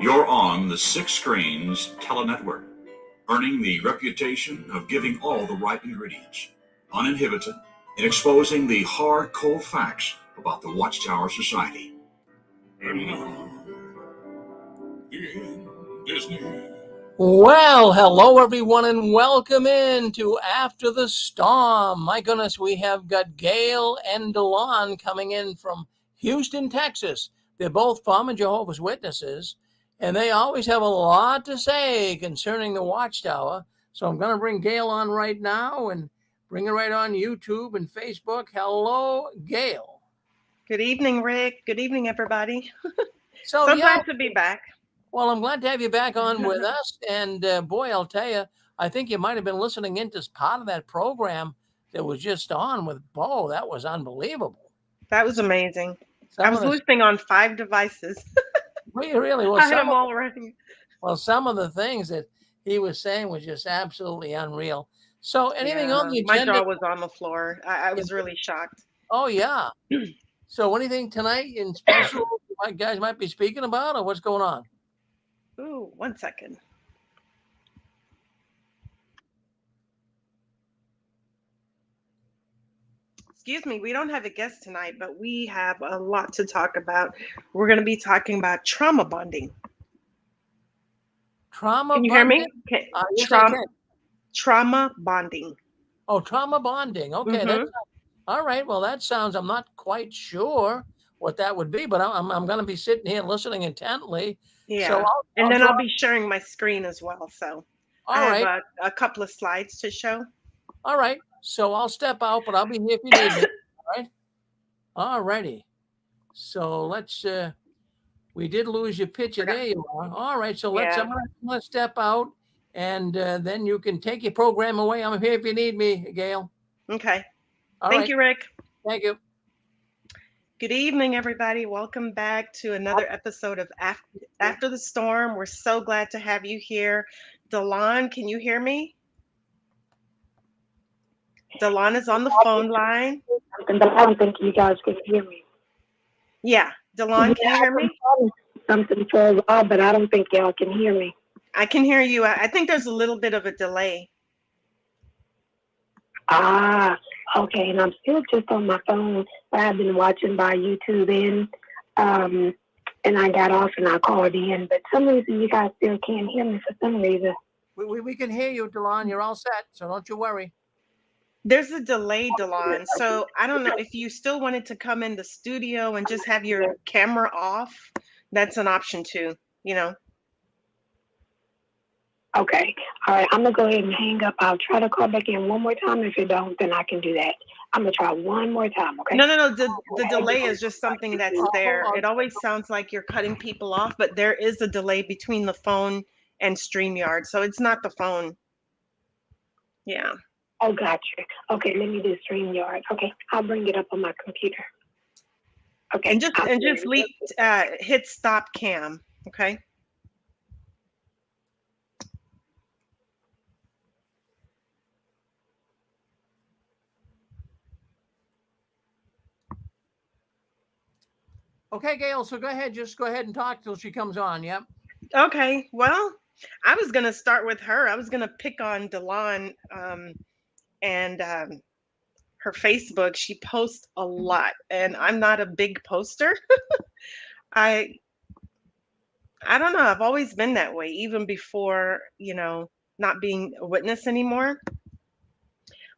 You're on the Six Screens Telenetwork, earning the reputation of giving all the right ingredients, uninhibited, and exposing the hard, cold facts about the Watchtower Society. And now, in Disney. Well, hello everyone, and welcome in to After the Storm. My goodness, we have got GAIL and DELON coming in from Houston, Texas. They're both former Jehovah's Witnesses, and they always have a lot to say concerning the Watchtower. So I'm going to bring GAIL on right now and bring her right on YouTube and Facebook. Hello, GAIL. Good evening, Rick. Good evening, everybody. So glad to be back. Well, I'm glad to have you back on with us. And boy, I'll tell you, I think you might have been listening into part of that program that was just on with Bo. That was unbelievable. That was amazing. I was listening on 5 devices. Really? Well, I had them all running. Well, some of the things that he was saying was just absolutely unreal. So anything on the agenda? My jaw was on the floor. I was really shocked. Oh, yeah. So anything tonight in special you guys might be speaking about, or what's going on? Ooh, 1 second. Excuse me, we don't have a guest tonight, but we have a lot to talk about. We're going to be talking about trauma bonding. Trauma bonding? Can you hear me? Yes, trauma bonding. Oh, trauma bonding. Okay. Mm-hmm. All right. Well, that sounds, I'm not quite sure what that would be, but I'm going to be sitting here listening intently. Yeah. So I'll be sharing my screen as well. So I have a couple of slides to show. All right. So I'll step out, but I'll be here if you need me. All right. All righty. So let's, we did lose your picture. There you are. All right. So I'm going to step out, and then you can take your program away. I'm here if you need me, GAIL. Okay. Thank you, Rick. Thank you. Good evening, everybody. Welcome back to another episode of After the Storm. We're so glad to have you here. DELON, can you hear me? DELON is on the phone line. I don't think you guys can hear me. Yeah. DELON, can you hear me? Something for a while, but I don't think y'all can hear me. I can hear you. I think there's a little bit of a delay. Okay, and I'm still just on my phone, but I've been watching by YouTube and I got off and I called in, but for some reason you guys still can't hear me for some reason. We can hear you, DELON. You're all set, so don't you worry. There's a delay, DELON, so I don't know if you still wanted to come in the studio and just have your camera off. That's an option too, Okay. All right. I'm going to go ahead and hang up. I'll try to call back in one more time. If it don't, then I can do that. I'm going to try one more time. Okay. No. The delay is just something that's there. It always sounds like you're cutting people off, but there is a delay between the phone and StreamYard. So it's not the phone. Yeah. Oh, gotcha. Okay. Let me do StreamYard. Okay. I'll bring it up on my computer. Okay. And just hit stop cam. Okay. Okay, GAIL, so just go ahead and talk till she comes on, yep. Okay, well, I was going to start with her. I was going to pick on DELON and her Facebook. She posts a lot, and I'm not a big poster. I don't know. I've always been that way, even before, not being a witness anymore.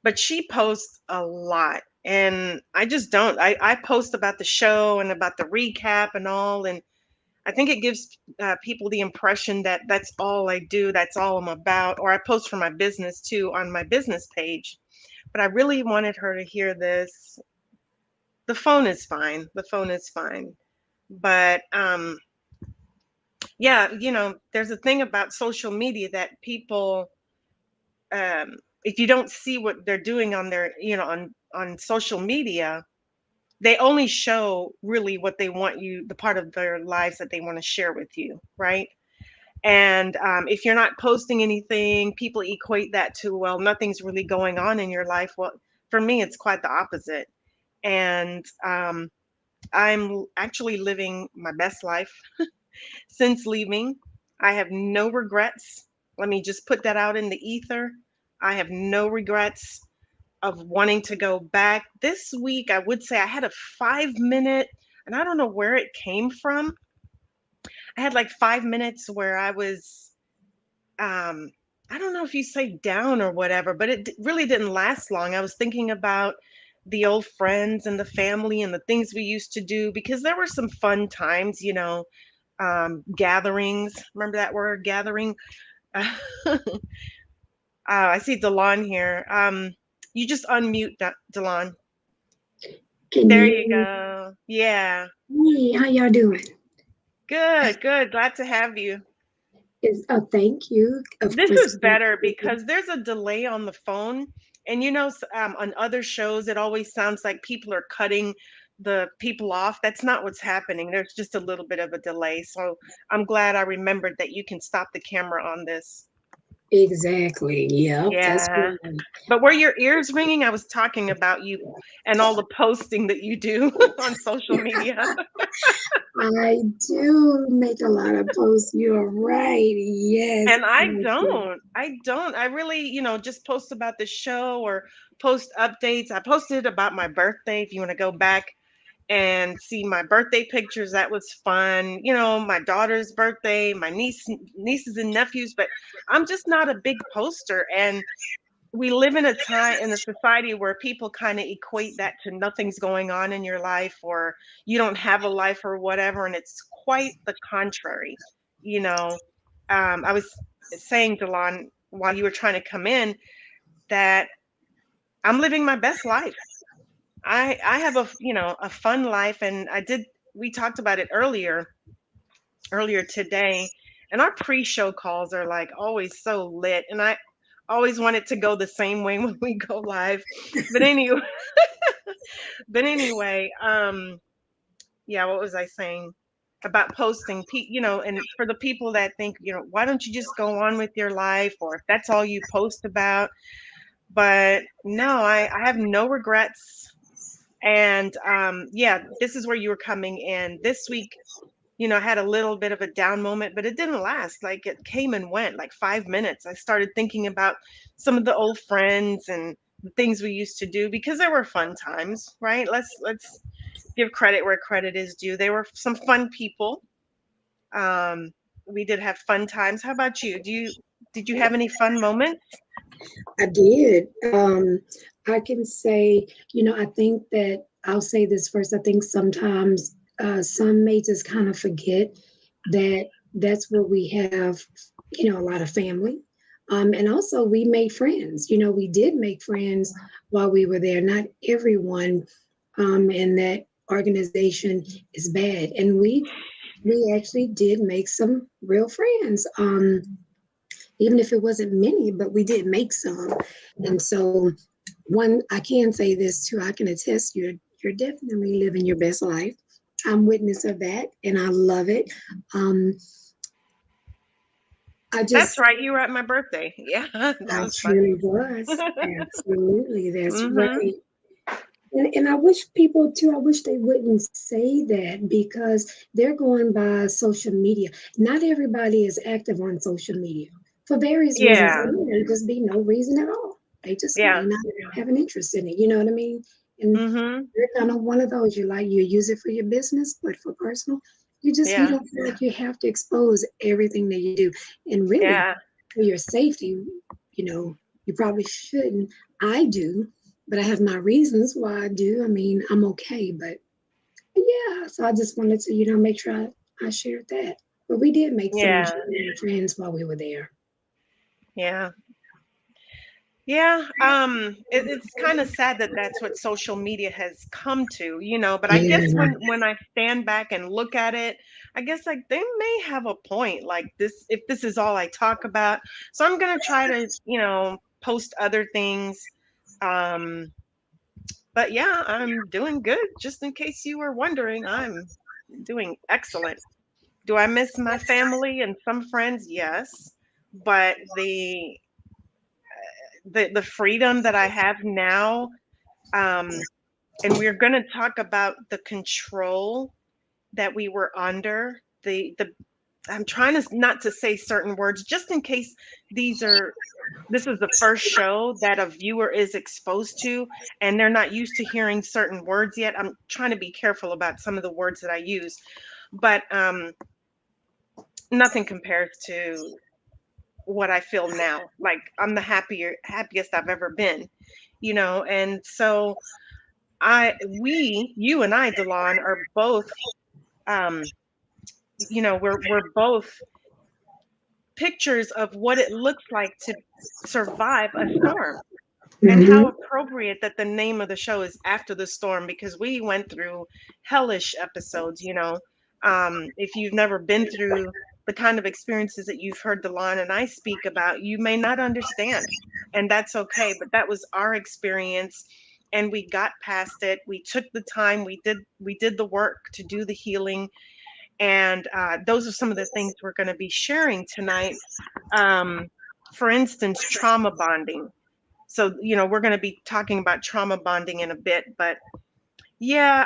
But she posts a lot. And I just don't. I post about the show and about the recap and all. And I think it gives people the impression that that's all I do. That's all I'm about. Or I post for my business too on my business page. But I really wanted her to hear this. The phone is fine. The phone is fine. But yeah, there's a thing about social media that people, if you don't see what they're doing on their, on social media, they only show really what they want you, the part of their lives that they want to share with you, right? And if you're not posting anything, people equate that to, well, nothing's really going on in your life. Well, for me, it's quite the opposite. And I'm actually living my best life. since leaving. I have no regrets. Let me just put that out in the ether. I have no regrets of wanting to go back. This week, I would say I had a 5 minute, and I don't know where it came from. I had like 5 minutes where I was, um, I don't know if you say down or whatever, but it really didn't last long. I was thinking about the old friends and the family and the things we used to do because there were some fun times, gatherings. Remember that word, gathering? I see DeLon here. You just unmute, DeLon. Can There you you hear go. Yeah. me? How y'all doing? Good, good. Glad to have you. Thank you. Of This course. is better because there's a delay on the phone. And on other shows, it always sounds like people are cutting the people off. That's not what's happening. There's just a little bit of a delay. So I'm glad I remembered that you can stop the camera on this. Exactly. Yep. That's Yeah. right. But were your ears ringing? I was talking about you and all the posting that you do on social media. I do make a lot of posts. You're right. Yes. And I don't. I really, just post about the show or post updates. I posted about my birthday. If you want to go back and see my birthday pictures, that was fun. My daughter's birthday, my nieces and nephews, but I'm just not a big poster. And we live in a society where people kind of equate that to nothing's going on in your life or you don't have a life or whatever, and it's quite the contrary. you know I was saying, Delon, while you were trying to come in, that I'm living my best life. I have a fun life, and we talked about it earlier today, and our pre-show calls are like always so lit, and I always want it to go the same way when we go live. But anyway, yeah, what was I saying about posting? And for the people that think, why don't you just go on with your life, or if that's all you post about? But no, I have no regrets. And yeah, this is where you were coming in this week. I had a little bit of a down moment, but it didn't last. Like, it came and went, like 5 minutes. I started thinking about some of the old friends and the things we used to do because there were fun times, right? Let's give credit where credit is due. They were some fun people. Um, we did have fun times. How about you? Did you have any fun moments? I did. I can say, I think that I'll say this first. I think sometimes some may just kind of forget that that's where we have, a lot of family. And also we made friends. We did make friends while we were there. Not everyone in that organization is bad. And we actually did make some real friends. Even if it wasn't many, but we did make some. And so I can say this too, I can attest you're definitely living your best life. I'm witness of that and I love it. That's right. You were at my birthday. Yeah, that I was fun. truly was. Absolutely. That's Hmm. right. And I wish people too, I wish they wouldn't say that because they're going by social media. Not everybody is active on social media for various reasons. Yeah, There may just be no reason at all. They just may yeah. not have an interest in it. You know what I mean? And Hmm. you're kind of one of those. You use it for your business, but for personal, you Yeah, don't feel like you have to expose everything that you do. And really, yeah, for your safety, you probably shouldn't. I do, but I have my reasons why I do. I mean, I'm okay, but yeah. So I just wanted to, make sure I shared that. But we did make some yeah, genuine friends while we were there. yeah. Yeah, it's kind of sad that that's what social media has come to, but I guess Yeah, when I stand back and look at it, I guess like they may have a point, like this, if this is all I talk about. So I'm gonna try to, post other things. Um, but yeah, I'm doing good. Just in case you were wondering, I'm doing excellent. Do I miss my family and some friends? Yes, but the freedom that I have now, um, and we're going to talk about the control that we were under, I'm trying to not to say certain words just in case this is the first show that a viewer is exposed to and they're not used to hearing certain words yet. I'm trying to be careful about some of the words that I use, but nothing compares to what I feel now. Like I'm the happiest I've ever been, and so you and I, Delon, are both, um, we're both pictures of what it looks like to survive a storm. And Mm-hmm. how appropriate that the name of the show is After the Storm, because we went through hellish episodes. If you've never been through the kind of experiences that you've heard Delon and I speak about, you may not understand. And that's okay. But that was our experience. And we got past it. We took the time. We did the work to do the healing. And those are some of the things we're going to be sharing tonight. Um, for instance, trauma bonding. So, we're going to be talking about trauma bonding in a bit, but yeah,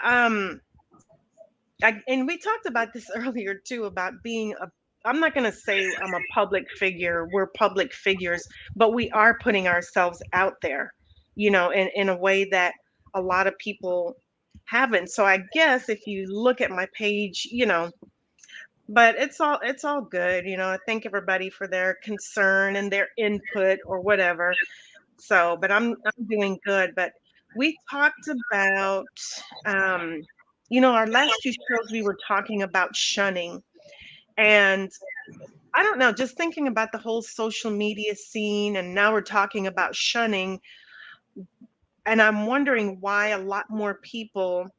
and we talked about this earlier too, about I'm not going to say I'm a public figure, we're public figures, but we are putting ourselves out there, in a way that a lot of people haven't. So I guess if you look at my page, but it's all good. I thank everybody for their concern and their input or whatever. So, but I'm doing good. But we talked about, our last two shows we were talking about shunning, and I don't know, just thinking about the whole social media scene, and now we're talking about shunning, and I'm wondering why a lot more people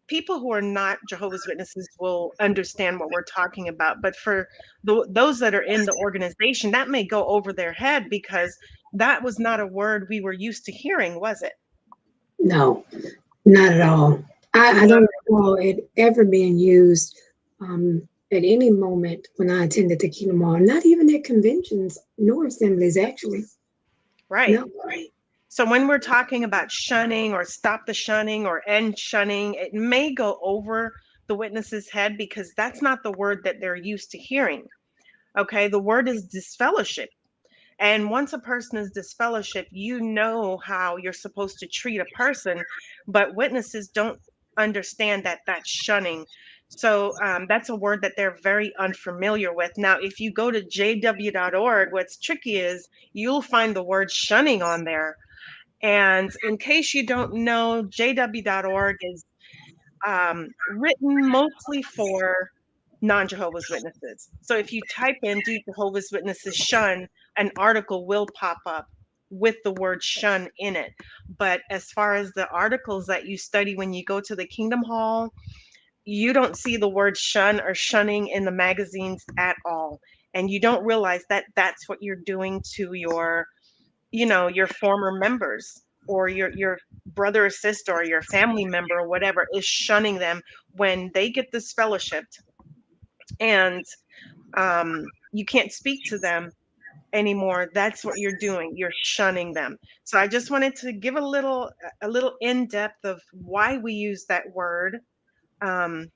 who are not Jehovah's Witnesses will understand what we're talking about, but for those that are in the organization, that may go over their head because that was not a word we were used to hearing, was it? No, not at all. I No. don't recall it ever being used at any moment when I attended the Kingdom Hall, not even at conventions nor assemblies, actually. Right. No. So when we're talking about shunning or stop the shunning or end shunning, it may go over the witness's head because that's not the word that they're used to hearing. Okay. The word is disfellowship. And once a person is disfellowship, you know how you're supposed to treat a person, but witnesses don't understand that that's shunning. So that's a word that they're very unfamiliar with. Now, if you go to jw.org, what's tricky is you'll find the word shunning on there. And in case you don't know, jw.org is written mostly for non-Jehovah's Witnesses. So if you type in "Do Jehovah's Witnesses shun," an article will pop up with the word shun in it. But as far as the articles that you study when you go to the Kingdom Hall, you don't see the word shun or shunning in the magazines at all. And you don't realize that that's what you're doing to your former members, or your brother or sister or your family member or whatever, is shunning them when they get disfellowshipped, and you can't speak to them anymore. That's what you're doing, you're shunning them. So I just wanted to give a little in-depth of why we use that word, um,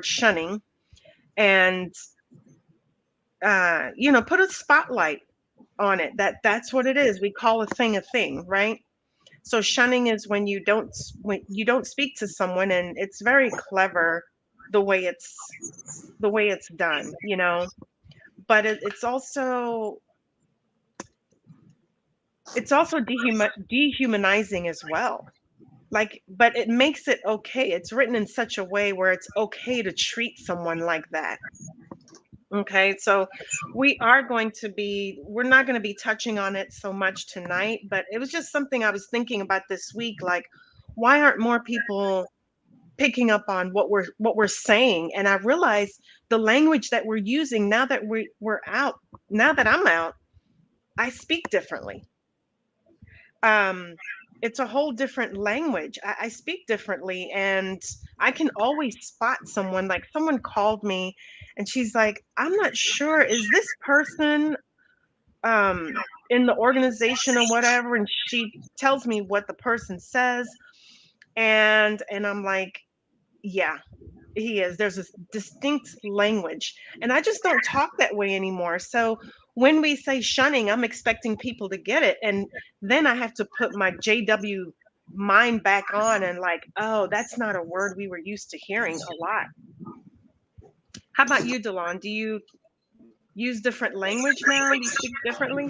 shunning, and put a spotlight on it, that's what it is. We call a thing, right? So shunning is when you don't speak to someone, and it's very clever the way it's done. But it's also dehumanizing as well. Like, but it makes it okay. It's written in such a way where it's okay to treat someone like that. Okay, so we're not going to be touching on it so much tonight, but it was just something I was thinking about this week. Like, why aren't more people picking up on what we're saying? And I realized the language that we're using now that we're out, now that I'm out, I speak differently. Um, it's a whole different language. I speak differently, and I can always spot someone. Like, someone called me, and she's like, "I'm not sure. Is this person in the organization or whatever?" And she tells me what the person says, and I'm like, "Yeah." He is. There's a distinct language, and I just don't talk that way anymore. So when we say shunning, I'm expecting people to get it, and then I have to put my JW mind back on and like, oh, that's not a word we were used to hearing a lot. How about you, Delon? Do you use different language now? You speak differently?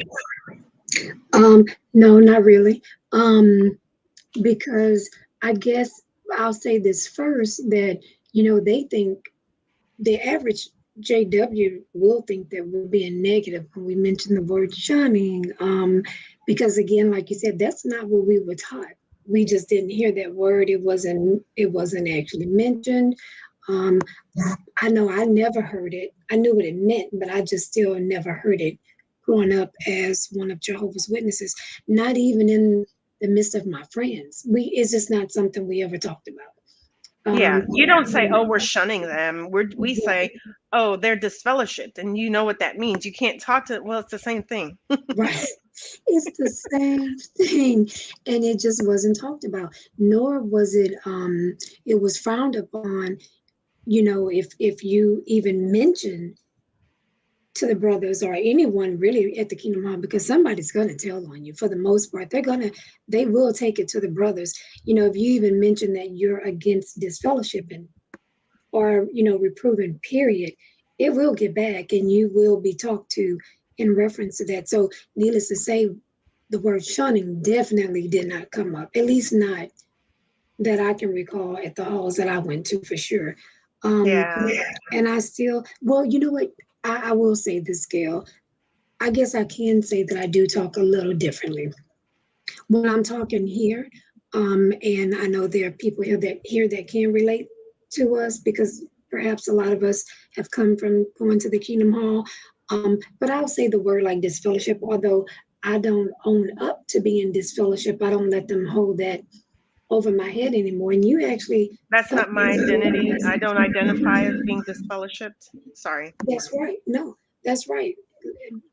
No, not really. Because I guess I'll say this first that, they think the average JW will think that we're being negative when we mention the word shunning. Because again, like you said, that's not what we were taught. We just didn't hear that word. It wasn't actually mentioned. Um, I know I never heard it. I knew what it meant, but I just still never heard it growing up as one of Jehovah's Witnesses, not even in the midst of my friends. It's just not something we ever talked about. Yeah, you don't say, Yeah. "Oh, we're shunning them." We say, "Oh, they're disfellowshipped," and you know what that means. You can't talk to. Well, it's the same thing. Right. It's the same thing. And it just wasn't talked about. Nor was it was frowned upon, if you even mention to the brothers or anyone really at the Kingdom Hall, because somebody's gonna tell on you for the most part. They will take it to the brothers. If you even mention that you're against disfellowshipping or reproving, period, it will get back and you will be talked to in reference to that. So needless to say, the word shunning definitely did not come up, at least not that I can recall at the halls that I went to for sure. Yeah. And I still, well, you know what? I will say this, Gail. I guess I can say that I do talk a little differently when I'm talking here. And I know there are people here that can relate to us because perhaps a lot of us have come from going to the Kingdom Hall. But I'll say the word like disfellowship, although I don't own up to being disfellowship. I don't let them hold that over my head anymore. And you actually That's helped not me. my identity. I don't identify as being disfellowshipped. Sorry. That's right. No, that's right.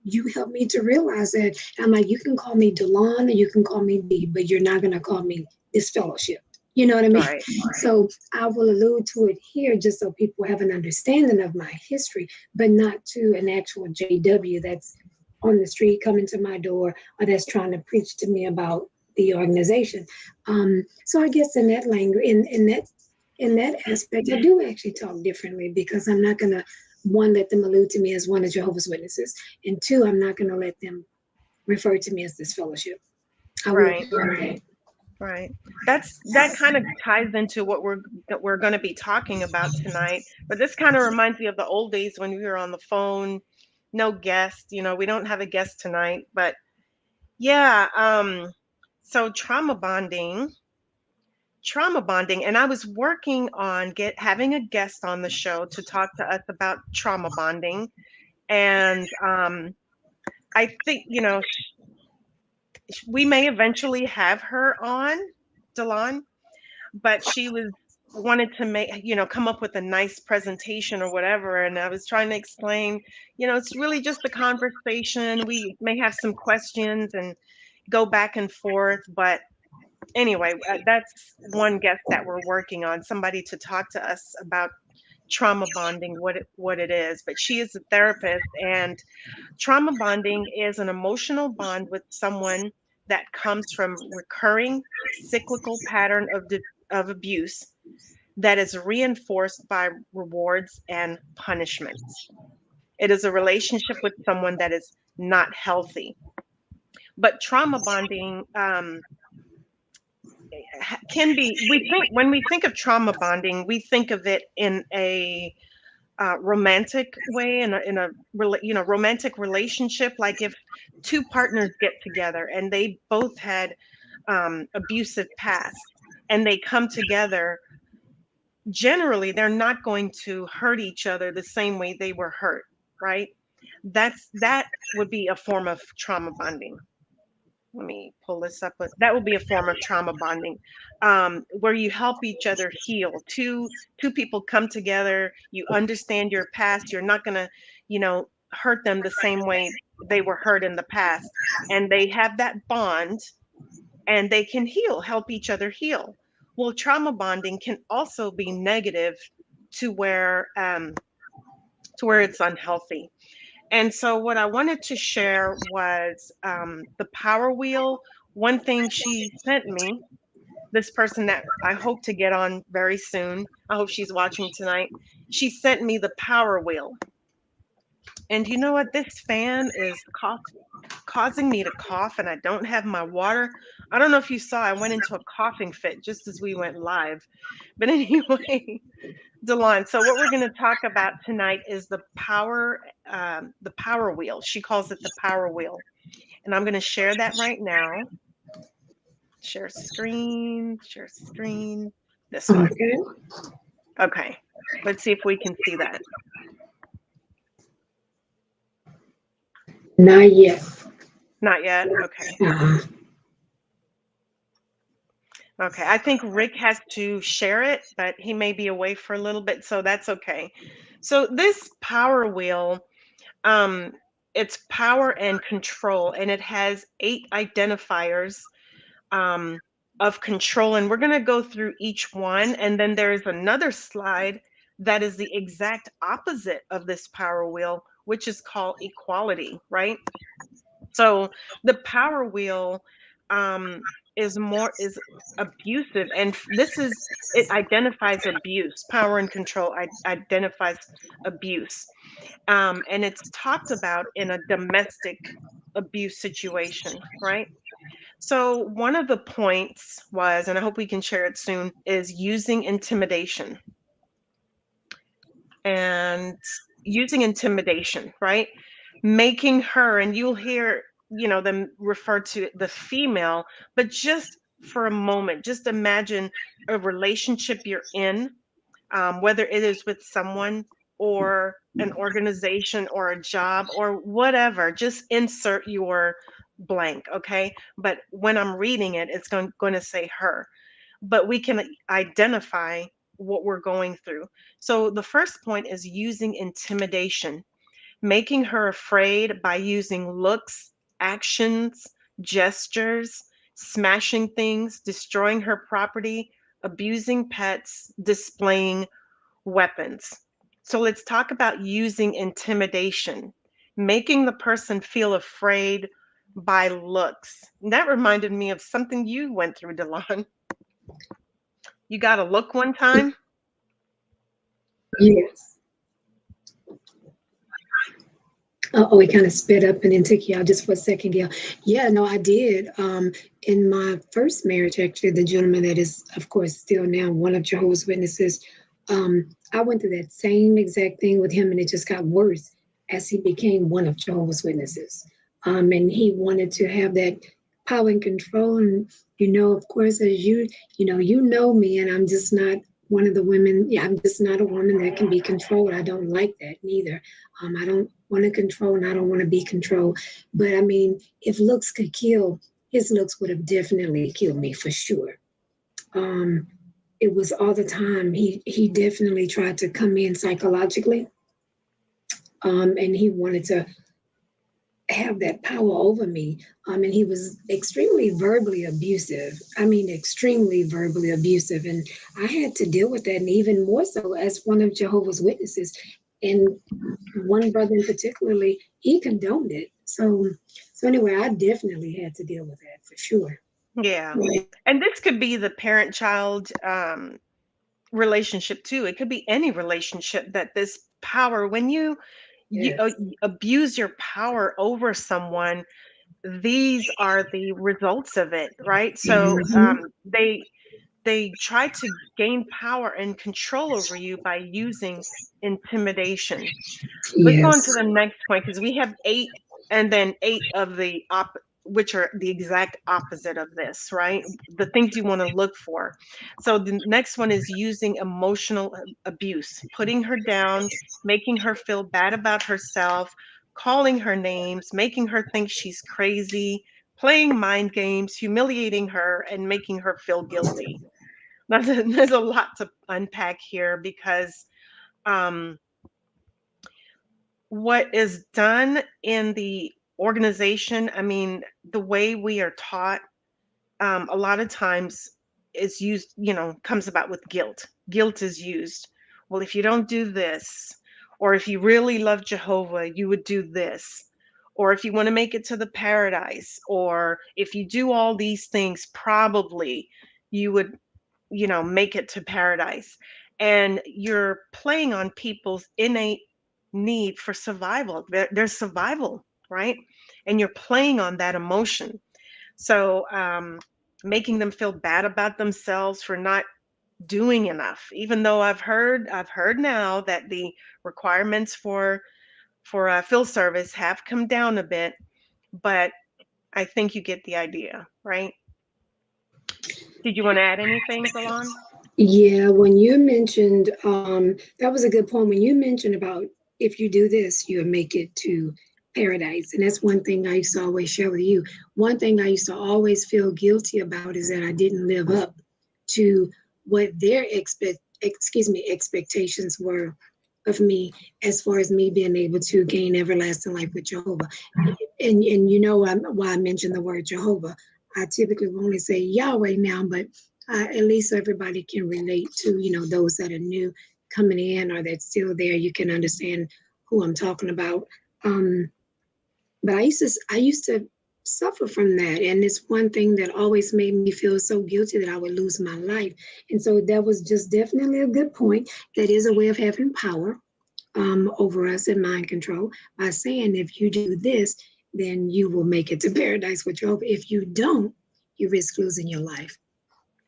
You helped me to realize that. I'm like, you can call me Delon or you can call me D, but you're not going to call me disfellowship. You know what I mean? Right. So I will allude to it here just so people have an understanding of my history, but not to an actual JW that's on the street coming to my door or that's trying to preach to me about the organization. So I guess in that language, in that aspect, I do actually talk differently because I'm not going to, one, let them allude to me as one of Jehovah's Witnesses, and two, I'm not going to let them refer to me as disfellowship. I will. Right. Right. That kind of ties into what we're going to be talking about tonight. But this kind of reminds me of the old days when we were on the phone, no guest. We don't have a guest tonight, but yeah. So trauma bonding, and I was working on having a guest on the show to talk to us about trauma bonding, and I think we may eventually have her on, Delon, but she wanted to come up with a nice presentation or whatever, and I was trying to explain, it's really just a conversation. We may have some questions and go back and forth, but anyway, that's one guest that we're working on, somebody to talk to us about trauma bonding, what it is. But she is a therapist, and trauma bonding is an emotional bond with someone that comes from recurring cyclical pattern of abuse that is reinforced by rewards and punishments. It is a relationship with someone that is not healthy. But trauma bonding can be, when we think of trauma bonding, we think of it in a romantic way, in a romantic relationship, like if two partners get together and they both had abusive past and they come together, generally they're not going to hurt each other the same way they were hurt, right? That would be a form of trauma bonding. Let me pull this up. But that would be a form of trauma bonding, where you help each other heal. Two people come together. You understand your past. You're not gonna, hurt them the same way they were hurt in the past, and they have that bond, and they can heal, help each other heal. Well, trauma bonding can also be negative to where it's unhealthy. And so what I wanted to share was the power wheel. One thing she sent me, this person that I hope to get on very soon, I hope she's watching tonight, she sent me the power wheel. And you know what? This fan is causing me to cough, and I don't have my water. I don't know if you saw, I went into a coughing fit just as we went live. But anyway, DeLon, so what we're going to talk about tonight is the power wheel. She calls it the power wheel. And I'm going to share that right now. Share screen, this one. Okay. Okay, let's see if we can see that. Not yet. Not yet? Okay. Okay, I think Rick has to share it, but he may be away for a little bit, so that's okay. So this power wheel, it's power and control, and it has 8 identifiers of control, and we're going to go through each one, and then there's another slide that is the exact opposite of this power wheel, which is called equality, right? So the power wheel is abusive, and it identifies abuse. Power and control identifies abuse, and it's talked about in a domestic abuse situation, right? So one of the points was, and I hope we can share it soon, is using intimidation. And using intimidation, right? Making her, and you'll hear, them refer to the female, but just for a moment, just imagine a relationship you're in, whether it is with someone or an organization or a job or whatever, just insert your blank, okay? But when I'm reading it, it's going to say her, but we can identify what we're going through. So the first point is using intimidation, making her afraid by using looks, actions, gestures, smashing things, destroying her property, abusing pets, displaying weapons. So let's talk about using intimidation, making the person feel afraid by looks. And that reminded me of something you went through, Delon. You got a look one time? Yes. Oh, it kind of sped up and then took you out just for a second, Gail. Yeah, no, I did. In my first marriage, actually, the gentleman that is, of course, still now one of Jehovah's Witnesses, I went through that same exact thing with him, and it just got worse as he became one of Jehovah's Witnesses. And he wanted to have that power and control. And, of course, as you know me, and I'm just not one of the women. Yeah, I'm just not a woman that can be controlled. I don't like that neither. I don't want to control, and I don't want to be controlled. But I mean, if looks could kill, his looks would have definitely killed me for sure. It was all the time. He definitely tried to come in psychologically, and he wanted to have that power over me. And he was extremely verbally abusive. I mean, extremely verbally abusive. And I had to deal with that, and even more so as one of Jehovah's Witnesses. And one brother in particularly, he condoned it. So anyway, I definitely had to deal with that for sure. Yeah. And this could be the parent-child relationship too. It could be any relationship that this power, when you abuse your power over someone, these are the results of it, right? So they try to gain power and control over you by using intimidation. Let's go on to the next point, because we have 8 and then 8 of the which are the exact opposite of this, right? The things you want to look for. So the next one is using emotional abuse, putting her down, making her feel bad about herself, calling her names, making her think she's crazy, playing mind games, humiliating her, and making her feel guilty. There's a lot to unpack here, because what is done in the organization, I mean, the way we are taught, a lot of times is used, comes about with guilt. Guilt is used. well, if you don't do this, or if you really love Jehovah, you would do this. Or if you want to make it to the paradise, or if you do all these things, probably you would, make it to paradise. And you're playing on people's innate need for survival. There's survival, right? And you're playing on that emotion. So making them feel bad about themselves for not doing enough, even though I've heard now that the requirements for field service have come down a bit, but I think you get the idea, right? Did you want to add anything, Delon? Yeah, when you mentioned, that was a good point. When you mentioned about if you do this, you'll make it to paradise. And that's one thing I used to always share with you. One thing I used to always feel guilty about is that I didn't live up to what their expectations were of me as far as me being able to gain everlasting life with Jehovah. And you know why I mentioned the word Jehovah. I typically only say Yahweh now, but at least so everybody can relate to, those that are new coming in or that's still there. You can understand who I'm talking about. But I used to suffer from that, and it's one thing that always made me feel so guilty that I would lose my life. And so that was just definitely a good point. That is a way of having power over us and mind control by saying if you do this, then you will make it to paradise with Jehovah. If you don't, you risk losing your life.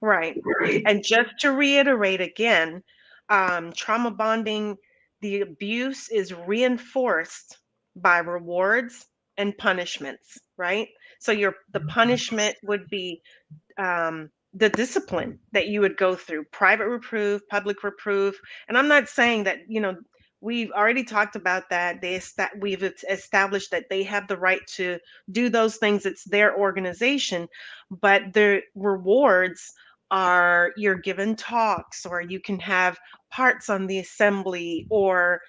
Right. And just to reiterate again, trauma bonding, the abuse is reinforced by rewards and punishments, right? So the punishment would be the discipline that you would go through, private reproof, public reproof. And I'm not saying that, we've already talked about that. We've established that they have the right to do those things. It's their organization, but the rewards are you're given talks, or you can have parts on the assembly. Or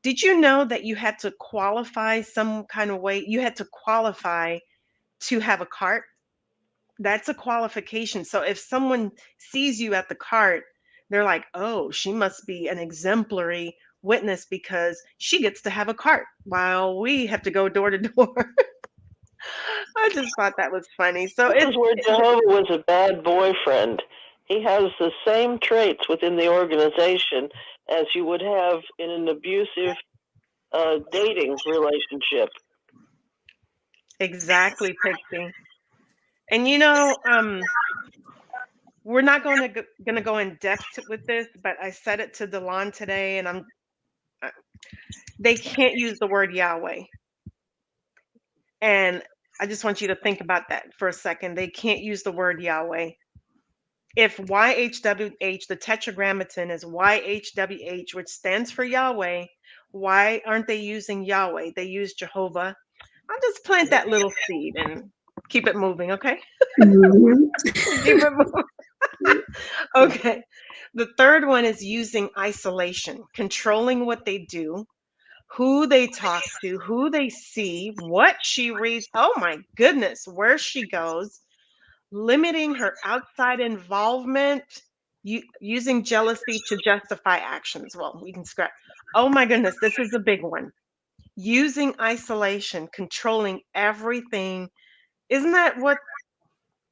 did you know that you had to qualify some kind of way? You had to qualify to have a cart. That's a qualification. So if someone sees you at the cart, they're like, oh, she must be an exemplary witness because she gets to have a cart while we have to go door to door. I just thought that was funny. So This is where Jehovah was a bad boyfriend. He has the same traits within the organization as you would have in an abusive dating relationship. exactly, Pixie. And we're not going to go in depth with this, but I said it to Delon today, and they can't use the word Yahweh. And I just want you to think about that for a second. They can't use the word Yahweh. If YHWH, the tetragrammaton is YHWH, which stands for Yahweh, why aren't they using Yahweh? They use Jehovah. I'll just plant that little seed and keep it moving, okay? Mhm. Keep it moving. Okay. The third one is using isolation, controlling what they do, who they talk to, who they see, what she reads. Oh my goodness, where she goes, limiting her outside involvement, using jealousy to justify actions. Well, we can scrap. Oh my goodness, this is a big one. Using isolation, controlling everything. Isn't that what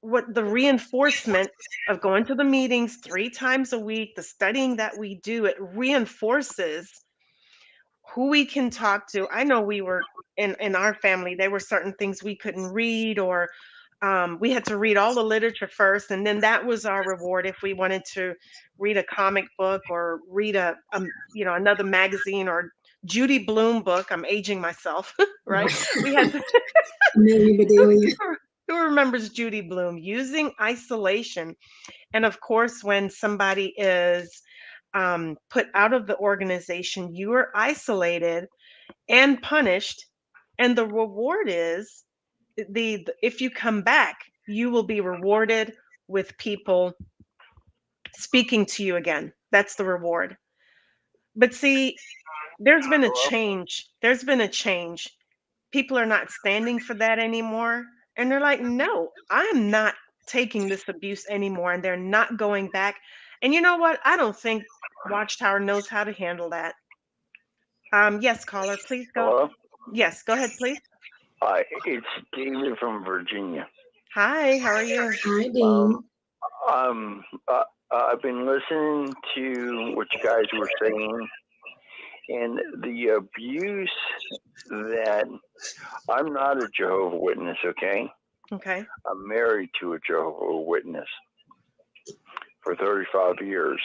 the reinforcement of going to the meetings 3 times a week, the studying that we do, it reinforces who we can talk to. I know we were in our family, there were certain things we couldn't read, or we had to read all the literature first, and then that was our reward if we wanted to read a comic book or read another magazine or Judy Blume book. I'm aging myself, right? We had to. Amelia Bedelia. Who remembers Judy Blume? Using isolation. And of course, when somebody is put out of the organization, you are isolated and punished. And the reward is if you come back, you will be rewarded with people speaking to you again. That's the reward. But see, there's been a change. There's been a change. People are not standing for that anymore. And they're like, no, I'm not taking this abuse anymore. And they're not going back. And you know what? I don't think Watchtower knows how to handle that. Yes, caller, please go. Hello? Yes, go ahead, please. Hi, it's David from Virginia. Hi, how are you? Hi, Dean. I've been listening to what you guys were saying, and the abuse that I'm not a Jehovah's Witness, okay? Okay. I'm married to a Jehovah's Witness for 35 years.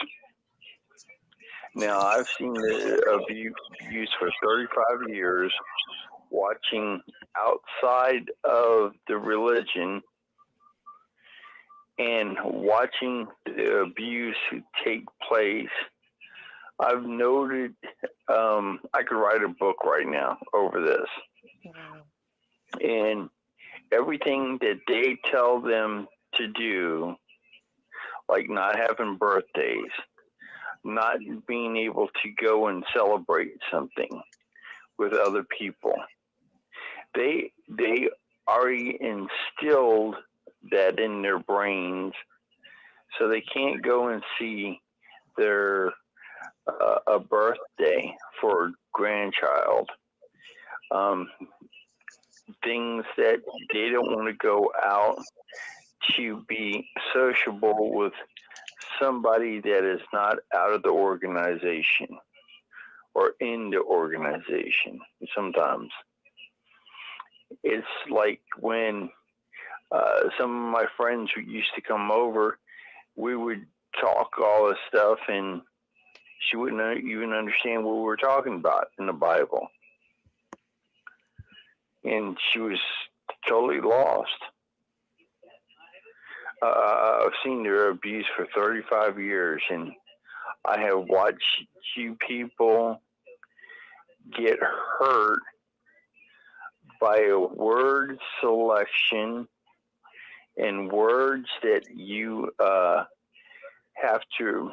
Now, I've seen the abuse for 35 years, watching outside of the religion and watching the abuse take place. I've noted, I could write a book right now over this. Wow. And everything that they tell them to do, like not having birthdays, not being able to go and celebrate something with other people, they already instilled that in their brains, so they can't go and see their a birthday for a grandchild. Things that they don't want to go out to be sociable with somebody that is not out of the organization or in the organization. Sometimes it's like when some of my friends who used to come over, we would talk all this stuff, and she wouldn't even understand what we were talking about in the Bible. And she was totally lost. I've seen their abuse for 35 years, and I have watched you people get hurt by a word selection and words that you have to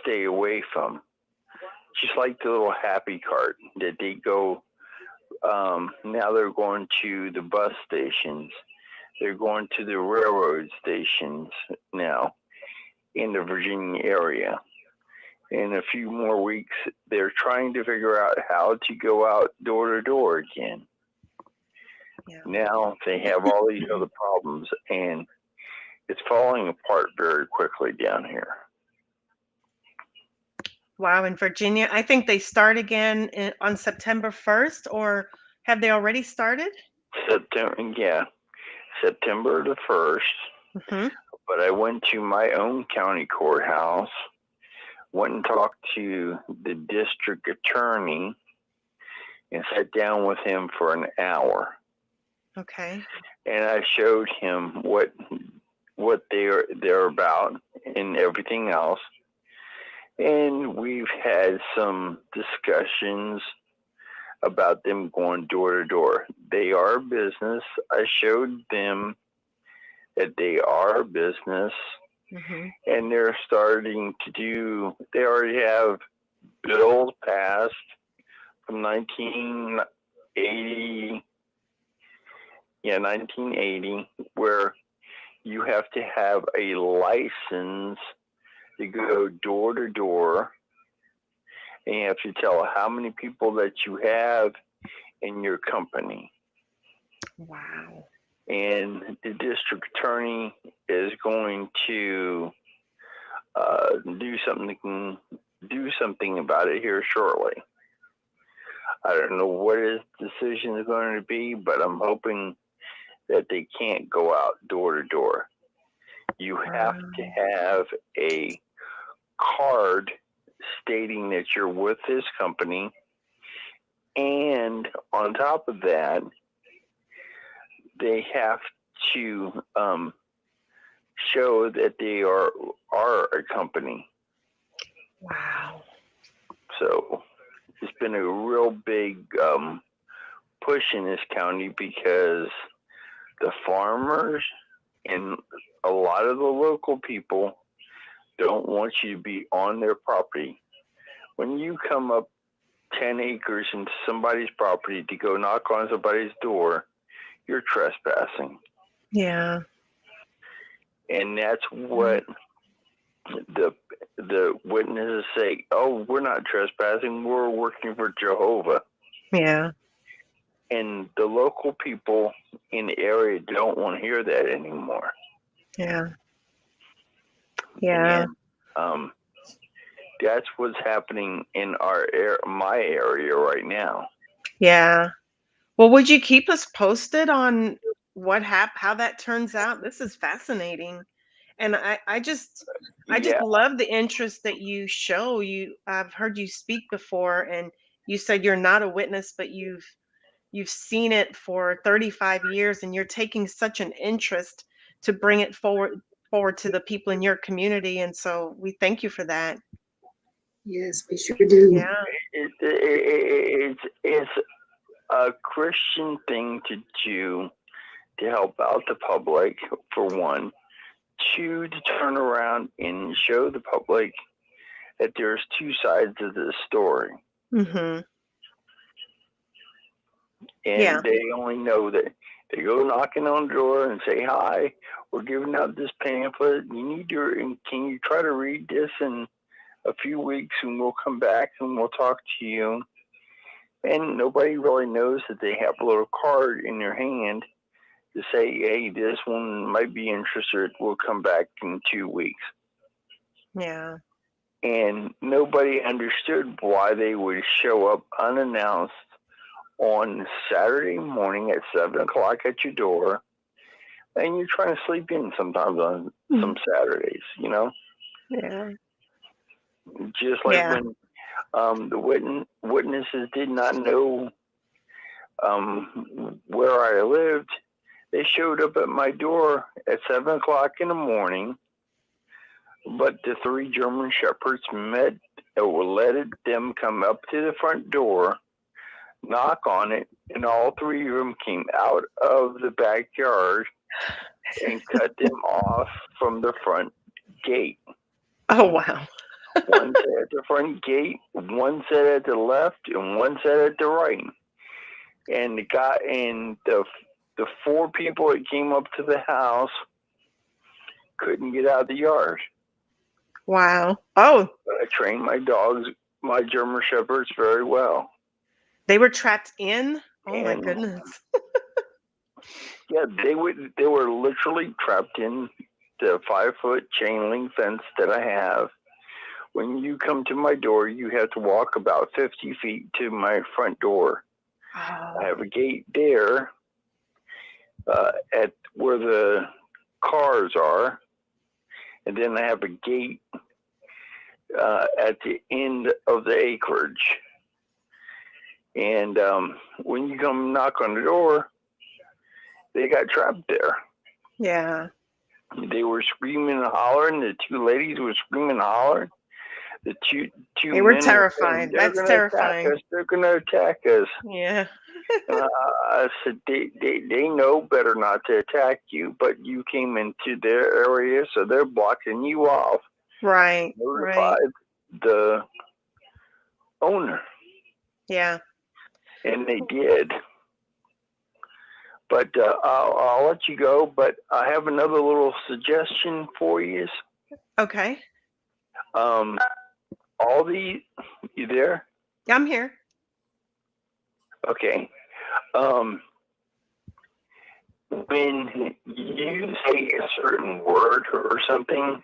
stay away from. Just like the little happy cart that they go, now they're going to the bus stations. They're going to the railroad stations now in the Virginia area. In a few more weeks, they're trying to figure out how to go out door to door again. Yeah. Now they have all these other problems, and it's falling apart very quickly down here. Wow, in Virginia, I think they start again on September 1st, or have they already started? September the 1st. Mm-hmm. But I went to my own county courthouse, went and talked to the district attorney, and sat down with him for an hour. Okay. And I showed him what they're about and everything else. And we've had some discussions about them going door to door. They are a business. I showed them that they are a business, Mm-hmm. and they're starting to do, they already have bills passed from 1980, where you have to have a license to go door to door, and you have to tell how many people that you have in your company. Wow. And the district attorney is going to do something about it here shortly. I don't know what his decision is going to be, but I'm hoping that they can't go out door to door. You have to have a card stating that you're with this company, and on top of that, they have to show that they are a company. Wow. So it's been a real big push in this county because the farmers and a lot of the local people don't want you to be on their property. When you come up 10 acres into somebody's property to go knock on somebody's door, you're trespassing. Yeah. And that's what the the witnesses say, "Oh, we're not trespassing. We're working for Jehovah." Yeah. And the local people in the area don't want to hear that anymore. Yeah. Yeah. And that's what's happening in my area right now. Yeah. Well, would you keep us posted on how that turns out? This is fascinating. And I just Yeah, love the interest that you show. I've heard you speak before, and you said you're not a witness, but you've seen it for 35 years, and you're taking such an interest to bring it forward to the people in your community. And so we thank you for that. Yes, we sure do. Yeah. it's a Christian thing to do to help out the public, for one. Two, to turn around and show the public that there's two sides of the story. Mm-hmm. And Yeah. they only know that they go knocking on the door and say, "Hi, we're giving out this pamphlet. And can you try to read this in a few weeks, and we'll come back and we'll talk to you." And nobody really knows that they have a little card in their hand to say, "Hey, this one might be interested. We'll come back in 2 weeks." Yeah. And nobody understood why they would show up unannounced on Saturday morning at 7 o'clock at your door, and you're trying to sleep in sometimes on some Saturdays, Yeah. Just like Yeah. when the witnesses did not know where I lived. They showed up at my door at 7 o'clock in the morning, but the 3 German Shepherds let them come up to the front door, knock on it, and all 3 of them came out of the backyard and cut them off from the front gate. Oh, wow. One sat at the front gate, one sat at the left, and one sat at the right. And the 4 people that came up to the house couldn't get out of the yard. Wow. Oh, But I trained my dogs, my German Shepherds, very well. they were trapped in? Oh, my And goodness. yeah, they were literally trapped in the 5-foot chain link fence that I have. When you come to my door, you have to walk about 50 feet to my front door. Oh. I have a gate there at where the cars are, and then I have a gate at the end of the acreage. And when you come knock on the door, they got trapped there. Yeah. They were screaming and hollering. The 2 ladies were screaming and holdering. The two They were men terrified. They're That's gonna terrifying. attack us. They're going to attack us. Yeah. I said, they know better not to attack you, but you came into their area, so they're blocking you off. Right. Notified the owner. Yeah. And they did. But I'll let you go, but I have another little suggestion for you. Okay. You there? I'm here. Okay. When you say a certain word or something,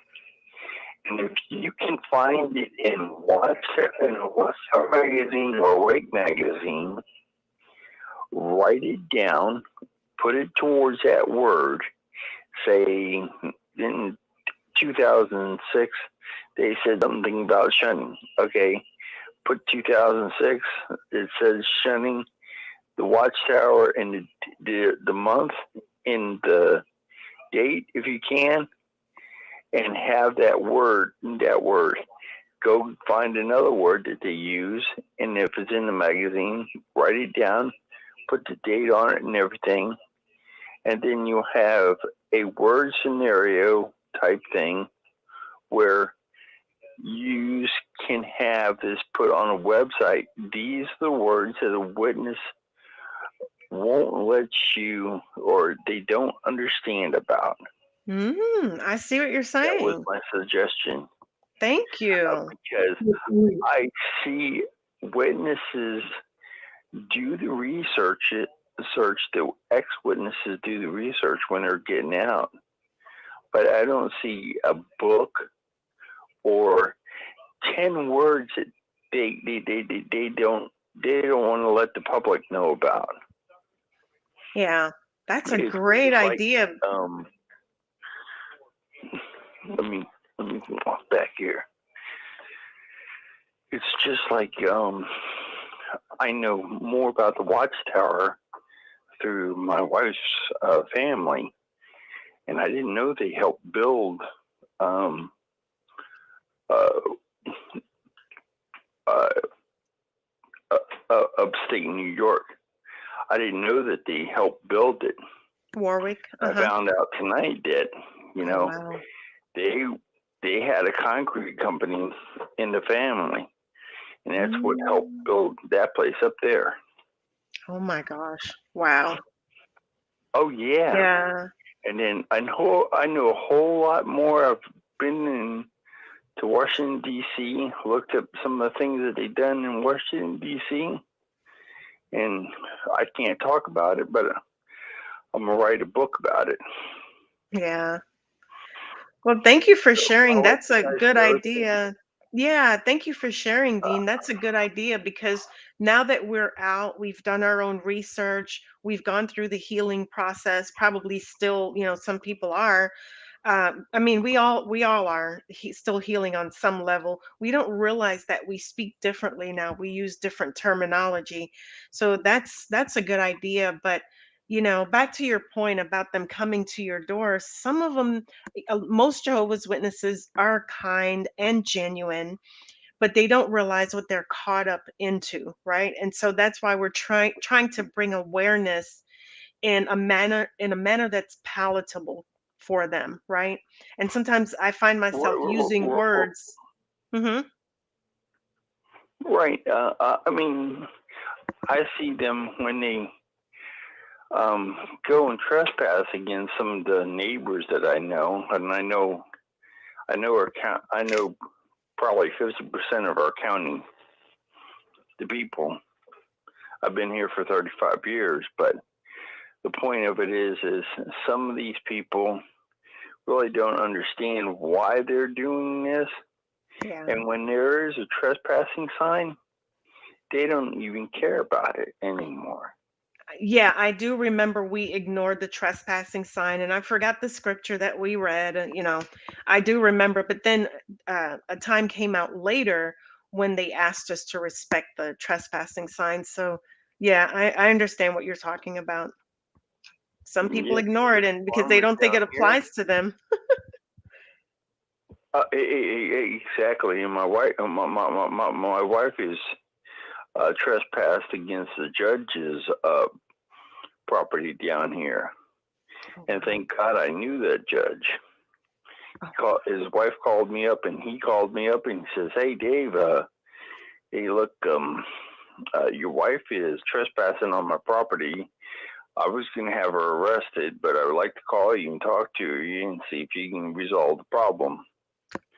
and if you can find it in Watchtower magazine or Wake magazine, write it down, put it towards that word. Say in 2006, they said something about shunning. Okay, put 2006. It says shunning. The Watchtower and the month and the date, if you can, and have that word. Go find another word that they use, and if it's in the magazine, write it down, put the date on it and everything, and then you'll have a word scenario type thing where you can have this put on a website. These are the words that a witness won't let you, or they don't understand about. I see what you're saying. That was my suggestion. Thank you. because I see witnesses do the research. The ex-witnesses do the research when they're getting out, but I don't see a book or 10 words that they don't want to let the public know about. Yeah, that's a It's great like, idea. let me walk back here. It's just like I know more about the Watchtower through my wife's family, and I didn't know they helped build upstate New York. I didn't know that they helped build it. Warwick. I found out tonight that Oh, wow. they had a concrete company in the family, and that's what helped build that place up there. Oh my gosh. Wow. Oh yeah. Yeah. And then I know a whole lot more. I've been to Washington D.C., looked up some of the things that they've done in Washington D.C., and I can't talk about it, but I'm gonna write a book about it. Yeah. Well, thank you for sharing. I'll let That's you a guys good know. idea. Yeah, thank you for sharing, Dean. That's a good idea because now that we're out, we've done our own research, we've gone through the healing process, probably still, some people are. I mean, we all are still healing on some level. We don't realize that we speak differently now. We use different terminology. So that's a good idea. But back to your point about them coming to your door, some of them, most Jehovah's Witnesses are kind and genuine, but they don't realize what they're caught up into, right? And so that's why we're trying to bring awareness in a manner that's palatable for them, right? And sometimes I find myself using words. Hmm. Right. I mean, I see them when they go and trespass against some of the neighbors that I know, and I know probably 50% of our county, the people. I've been here for 35 years, but the point of it is some of these people really don't understand why they're doing this. Yeah. And when there is a trespassing sign, they don't even care about it anymore. Yeah, I do remember we ignored the trespassing sign, and I forgot the scripture that we read. I do remember, but then a time came out later when they asked us to respect the trespassing sign. So, yeah, I understand what you're talking about. Some people Yeah, ignore it, and because they farmers don't think it down here. applies to them. Exactly. And my wife is trespassed against the judge's property down here, and thank God I knew that judge. His wife called me up, and he called me up, and he says, "Hey, Dave, hey, look, your wife is trespassing on my property. I was going to have her arrested, but I would like to call you and talk to you and see if you can resolve the problem."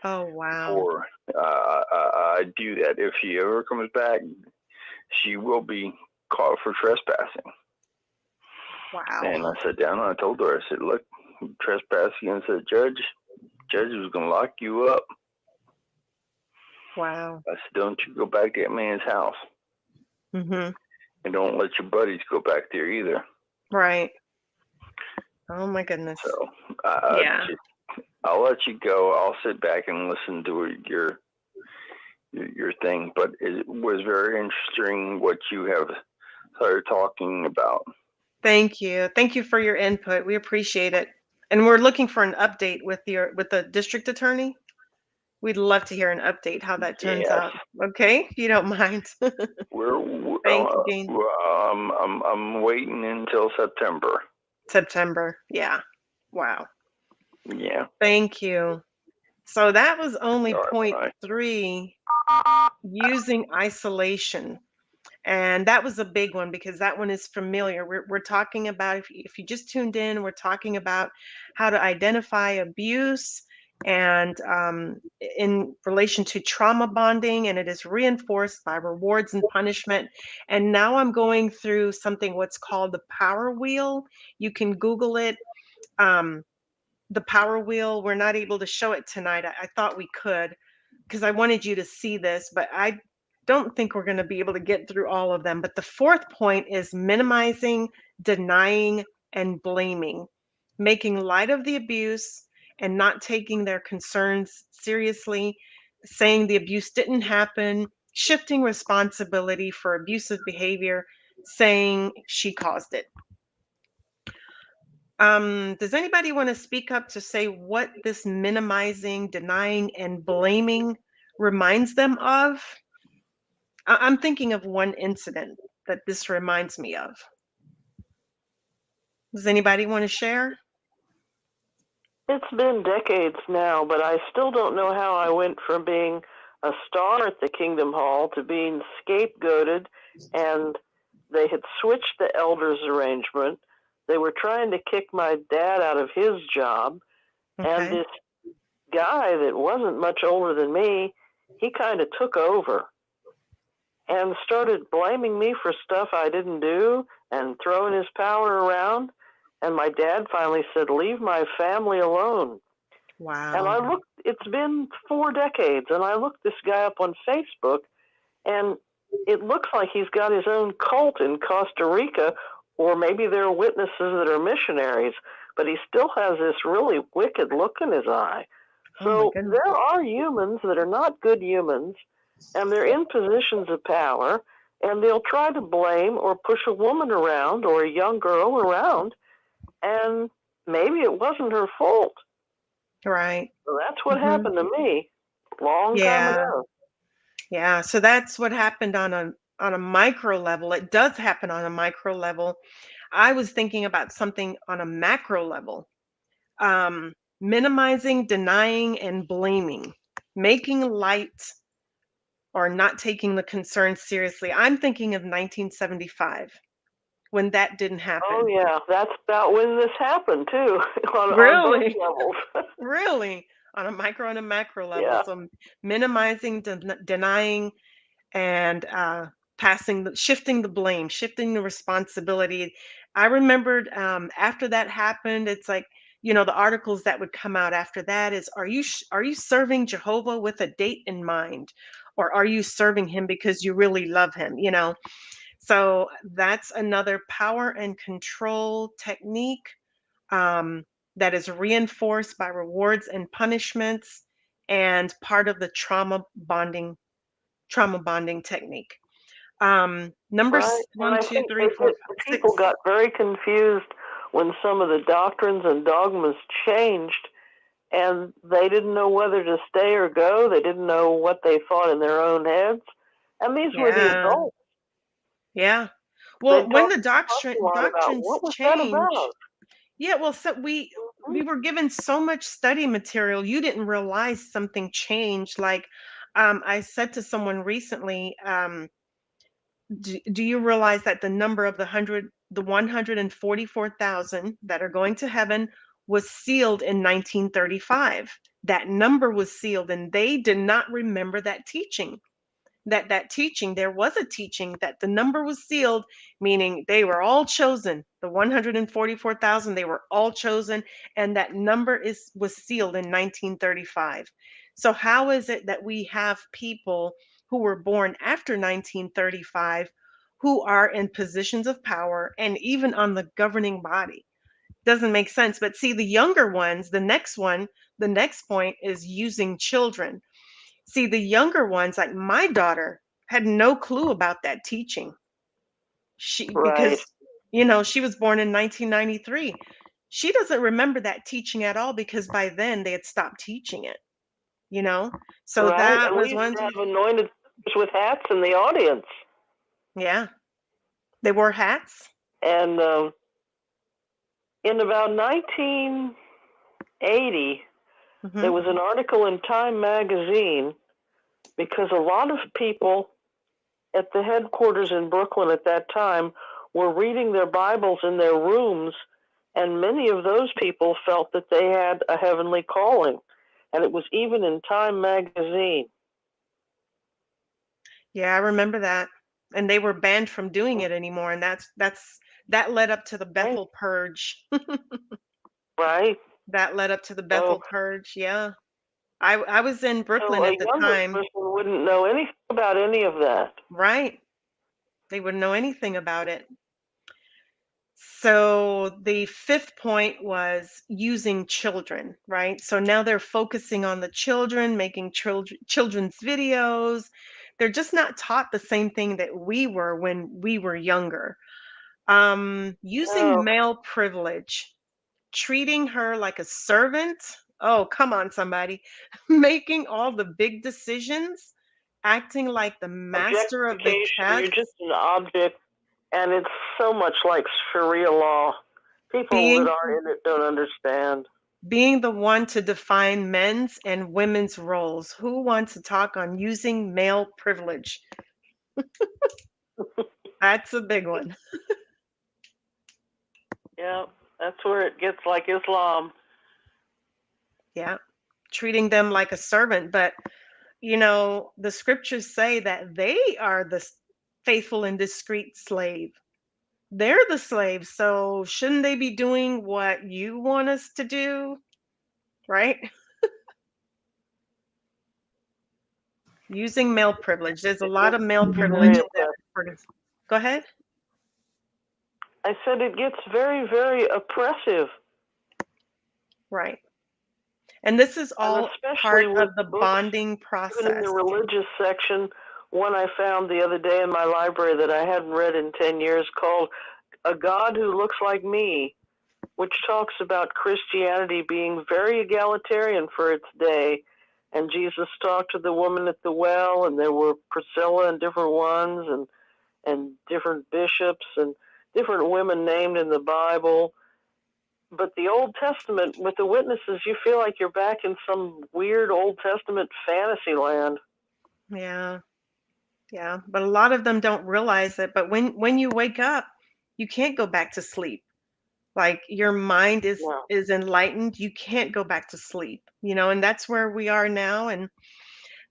Oh, wow. Before I do that, if she ever comes back, she will be caught for trespassing. Wow. And I sat down and I told her, I said, "Look, you trespass against the judge was going to lock you up." Wow. I said, "Don't you go back to that man's house. Mm-hmm. And don't let your buddies go back there either." Right. Oh my goodness. So Yeah. I'll let you go. I'll sit back and listen to your thing. But it was very interesting what you have started talking about. Thank you. Thank you for your input. We appreciate it. And we're looking for an update with the district attorney. We'd love to hear an update how that turns Yes. out. Okay, if you don't mind. Thank you, Dean. I'm waiting until September. September. Yeah. Wow. Yeah. Thank you. So that was only All right, point bye. 3, using isolation. And that was a big one because that one is familiar. We're talking about, if you just tuned in, we're talking about how to identify abuse and in relation to trauma bonding, and it is reinforced by rewards and punishment. And now I'm going through something what's called the power wheel. You can Google it. Um, the power wheel. We're not able to show it tonight. I thought we could because I wanted you to see this, but I don't think we're going to be able to get through all of them. But the fourth point is minimizing, denying, and blaming, making light of the abuse and not taking their concerns seriously, saying the abuse didn't happen, shifting responsibility for abusive behavior, saying she caused it. Does anybody want to speak up to say what this minimizing, denying, and blaming reminds them of? I'm thinking of one incident that this reminds me of. Does anybody want to share? It's been decades now, but I still don't know how I went from being a star at the Kingdom Hall to being scapegoated, and they had switched the elders arrangement. They were trying to kick my dad out of his job, and Okay. this guy that wasn't much older than me, he kind of took over and started blaming me for stuff I didn't do and throwing his power around. And my dad finally said, "Leave my family alone." And I Wow. looked, it's been 4 decades, and I looked this guy up on Facebook, and it looks like he's got his own cult in Costa Rica, or maybe they're witnesses that are missionaries, but he still has this really wicked look in his eye. Oh my So goodness. there are humans that are not good humans, and they're in positions of power, and they'll try to blame or push a woman around or a young girl around, and maybe it wasn't her fault. Right. So that's what Hmm. happened to me long time Yeah. ago. Yeah. So that's what happened on a micro level. It does happen on a micro level. I was thinking about something on a macro level. Minimizing, denying, and blaming, making light or not taking the concern seriously. I'm thinking of 1975 when that didn't Oh happen. yeah, that's about when this happened too, on both Really? levels. Really? On a micro and a macro level. Yeah, So minimizing, denying, and shifting the blame, shifting the responsibility. I remembered after that happened, it's like, the articles that would come out after that is, are you serving Jehovah with a date in mind, or are you serving him because you really love him? So that's another power and control technique, um, that is reinforced by rewards and punishments, and part of the trauma bonding technique. right. And One, I two, think three, four, the five, people six. got very confused when some of the doctrines and dogmas changed, and they didn't know whether to stay or go. They didn't know what they thought in their own heads. And these were the Yeah, adults. yeah. They Well, when the talked a lot about doctrines what was that change, about. yeah. Well, so we were given so much study material, you didn't realize something changed. Like, I said to someone recently, do you realize that the 144,000 that are going to heaven was sealed in 1935? That number was sealed, and they did not remember that teaching. That teaching, there was a teaching that the number was sealed, meaning they were all chosen. The 144,000, they were all chosen, and that number was sealed in 1935. So how is it that we have people who were born after 1935 who are in positions of power and even on the governing body? Doesn't make sense. But see, the younger ones, the next point is using children. See, the younger ones, like my daughter, had no clue about that teaching. Right, Because she was born in 1993. She doesn't remember that teaching at all because by then they had stopped teaching it, you know? So right. that And we was used one to thing. have anointed with hats in the audience. Yeah. They wore hats. And in about 1980, there Hmm. was an article in Time magazine because a lot of people at the headquarters in Brooklyn at that time were reading their Bibles in their rooms, and many of those people felt that they had a heavenly calling. And it was even in Time magazine. Yeah, I remember that. And they were banned from doing it anymore, and that led up to the Right? Bethel Purge. Right? That led up to the So, Bethel Purge. Yeah. I was in so Brooklyn a at the younger time. person wouldn't know anything about any of that. Right. They wouldn't know anything about it. So the fifth point was using children, right? So now they're focusing on the children, making children's videos. They're just not taught the same thing that we were when we were younger. Using Oh, male privilege, treating her like a servant. Oh, come on, somebody. Making all the big decisions, acting like the master of the objectification, you're text, just an object, and it's so much like Sharia law. People that being are in it don't understand. being the one to define men's and women's roles. Who wants to talk on using male privilege? That's a big one. Yeah, that's where it gets like Islam. Yeah. Treating them like a servant. But, the scriptures say that they are the faithful and discreet slave. They're the slaves. So shouldn't they be doing what you want us to do? Right? Using male privilege. There's a It lot gets of male privilege very in that. oppressive. Go ahead. I said it gets very, very oppressive. Right. And this is And all especially part with of the books, bonding even in the process. religious section, one I found the other day in my library that I hadn't read in 10 years called A God Who Looks Like Me, which talks about Christianity being very egalitarian for its day. And Jesus talked to the woman at the well, and there were Priscilla and different ones, and different bishops and different women named in the Bible. But the Old Testament with the witnesses, you feel like you're back in some weird Old Testament fantasy land. Yeah. Yeah. But a lot of them don't realize it. But when you wake up, you can't go back to sleep. Like your mind is Yeah. is enlightened. You can't go back to sleep. And that's where we are now. And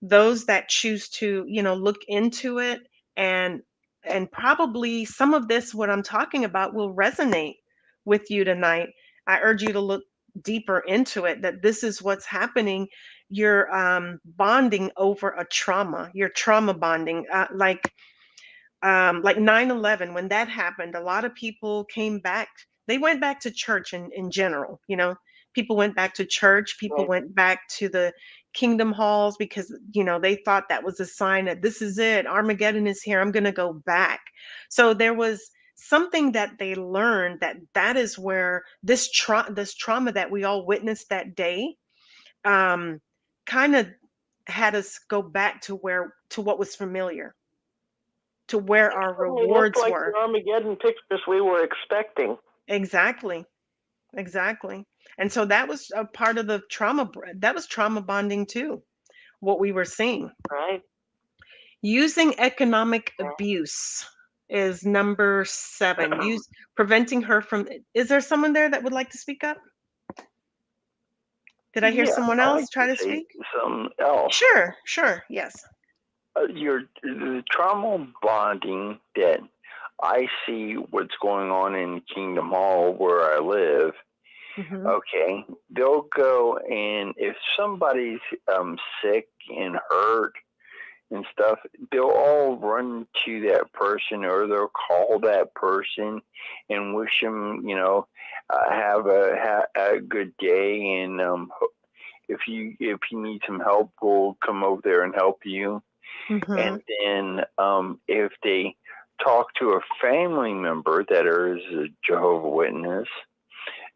those that choose to, look into it and probably some of this what I'm talking about will resonate with you tonight. I urge you to look deeper into it, that this is what's happening. You're bonding over a trauma. You're trauma bonding, like 9/11. When that happened, a lot of people came back. They went back to church in general. People went back to church. People Right. went back to the kingdom halls because they thought that was a sign that this is it, Armageddon is here, I'm going to go back. So there was something that they learned, that is where this trauma that we all witnessed that day um kind of had us go back to what was familiar, to where It our certainly looked rewards like were. the Armageddon pictures we were expecting. Exactly. Exactly. And so that was a part of the that was trauma bonding too, what we were seeing. Right? Using economic Yeah. abuse is number 7. Preventing her from. Is there someone there that would like to speak up? Did I hear Yeah, someone I else like try to to say speak? something else. Sure, yes. The trauma bonding that I see what's going on in Kingdom Hall where I live. Hmm. Okay, they'll go and if somebody's sick and hurt and stuff, they'll all run to that person or they'll call that person and wish them, have a good day. And if you need some help, we'll come over there and help you. Hmm. And then if they talk to a family member that is a Jehovah's Witness,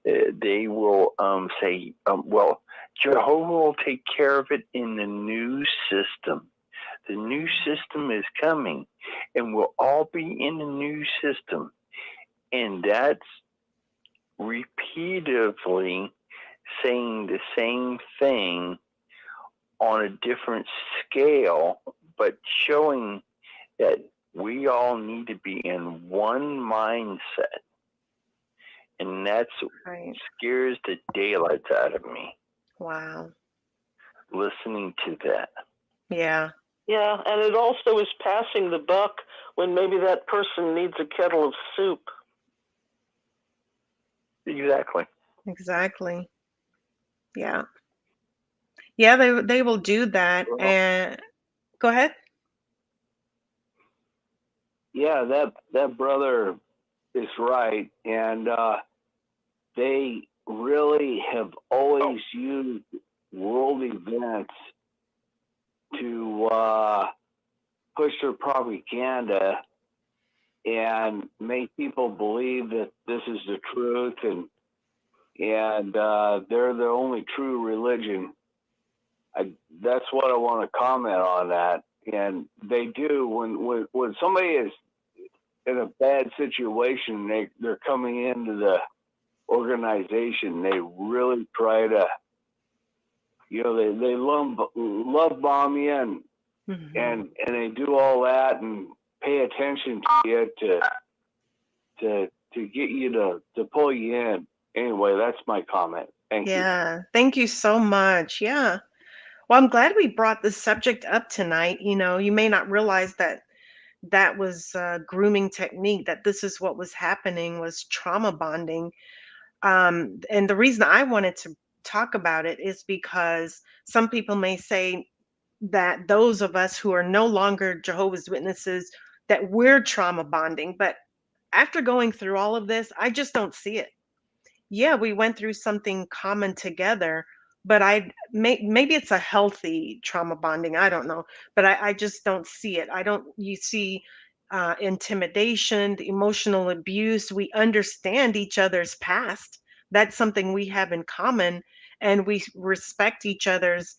they will say, well, Jehovah will take care of it in the new system. The new system is coming, and we'll all be in the new system. And that's repeatedly saying the same thing on a different scale, but showing that we all need to be in one mindset. And that's Right. scares the daylights out of me. Wow. listening to that. Yeah. Yeah, and it also is passing the buck when maybe that person needs a kettle of soup. Exactly. Exactly. Yeah. Yeah, they will do that. Well, And go ahead. Yeah, that brother is right, and they really have always used world events to push their propaganda and make people believe that this is the truth, and they're the only true religion. That's what I want to comment on that. And they do when somebody is in a bad situation, they're coming into the organization. They really try to, they love bomb you and they do all that and pay attention to you to get you to pull you in. Anyway, that's my comment. Thank you. Yeah. Thank you so much. Yeah. Well, I'm glad we brought this subject up tonight. You may not realize that was a grooming technique, that this is what was happening, was trauma bonding. And the reason I wanted to talk about it is because some people may say that those of us who are no longer Jehovah's Witnesses, that we're trauma bonding. But after going through all of this, I just don't see it. Yeah, we went through something common together, but maybe it's a healthy trauma bonding. I don't know, but I just don't see it. I don't. You see, intimidation, the emotional abuse. We understand each other's past. That's something we have in common, and we respect each other's,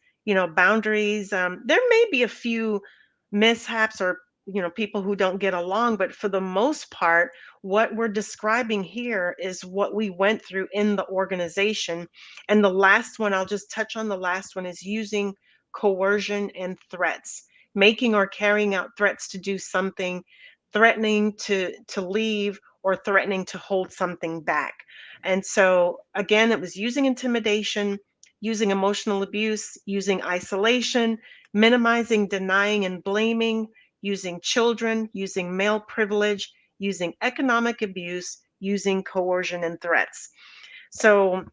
boundaries. There may be a few mishaps or people who don't get along, but for the most part, what we're describing here is what we went through in the organization. And the last one, I'll just touch on the last one, is using coercion and threats, making or carrying out threats to do something, threatening to leave, or threatening to hold something back. And so again, it was using intimidation, using emotional abuse, using isolation, minimizing, denying, and blaming, using children, using male privilege, using economic abuse, using coercion and threats. So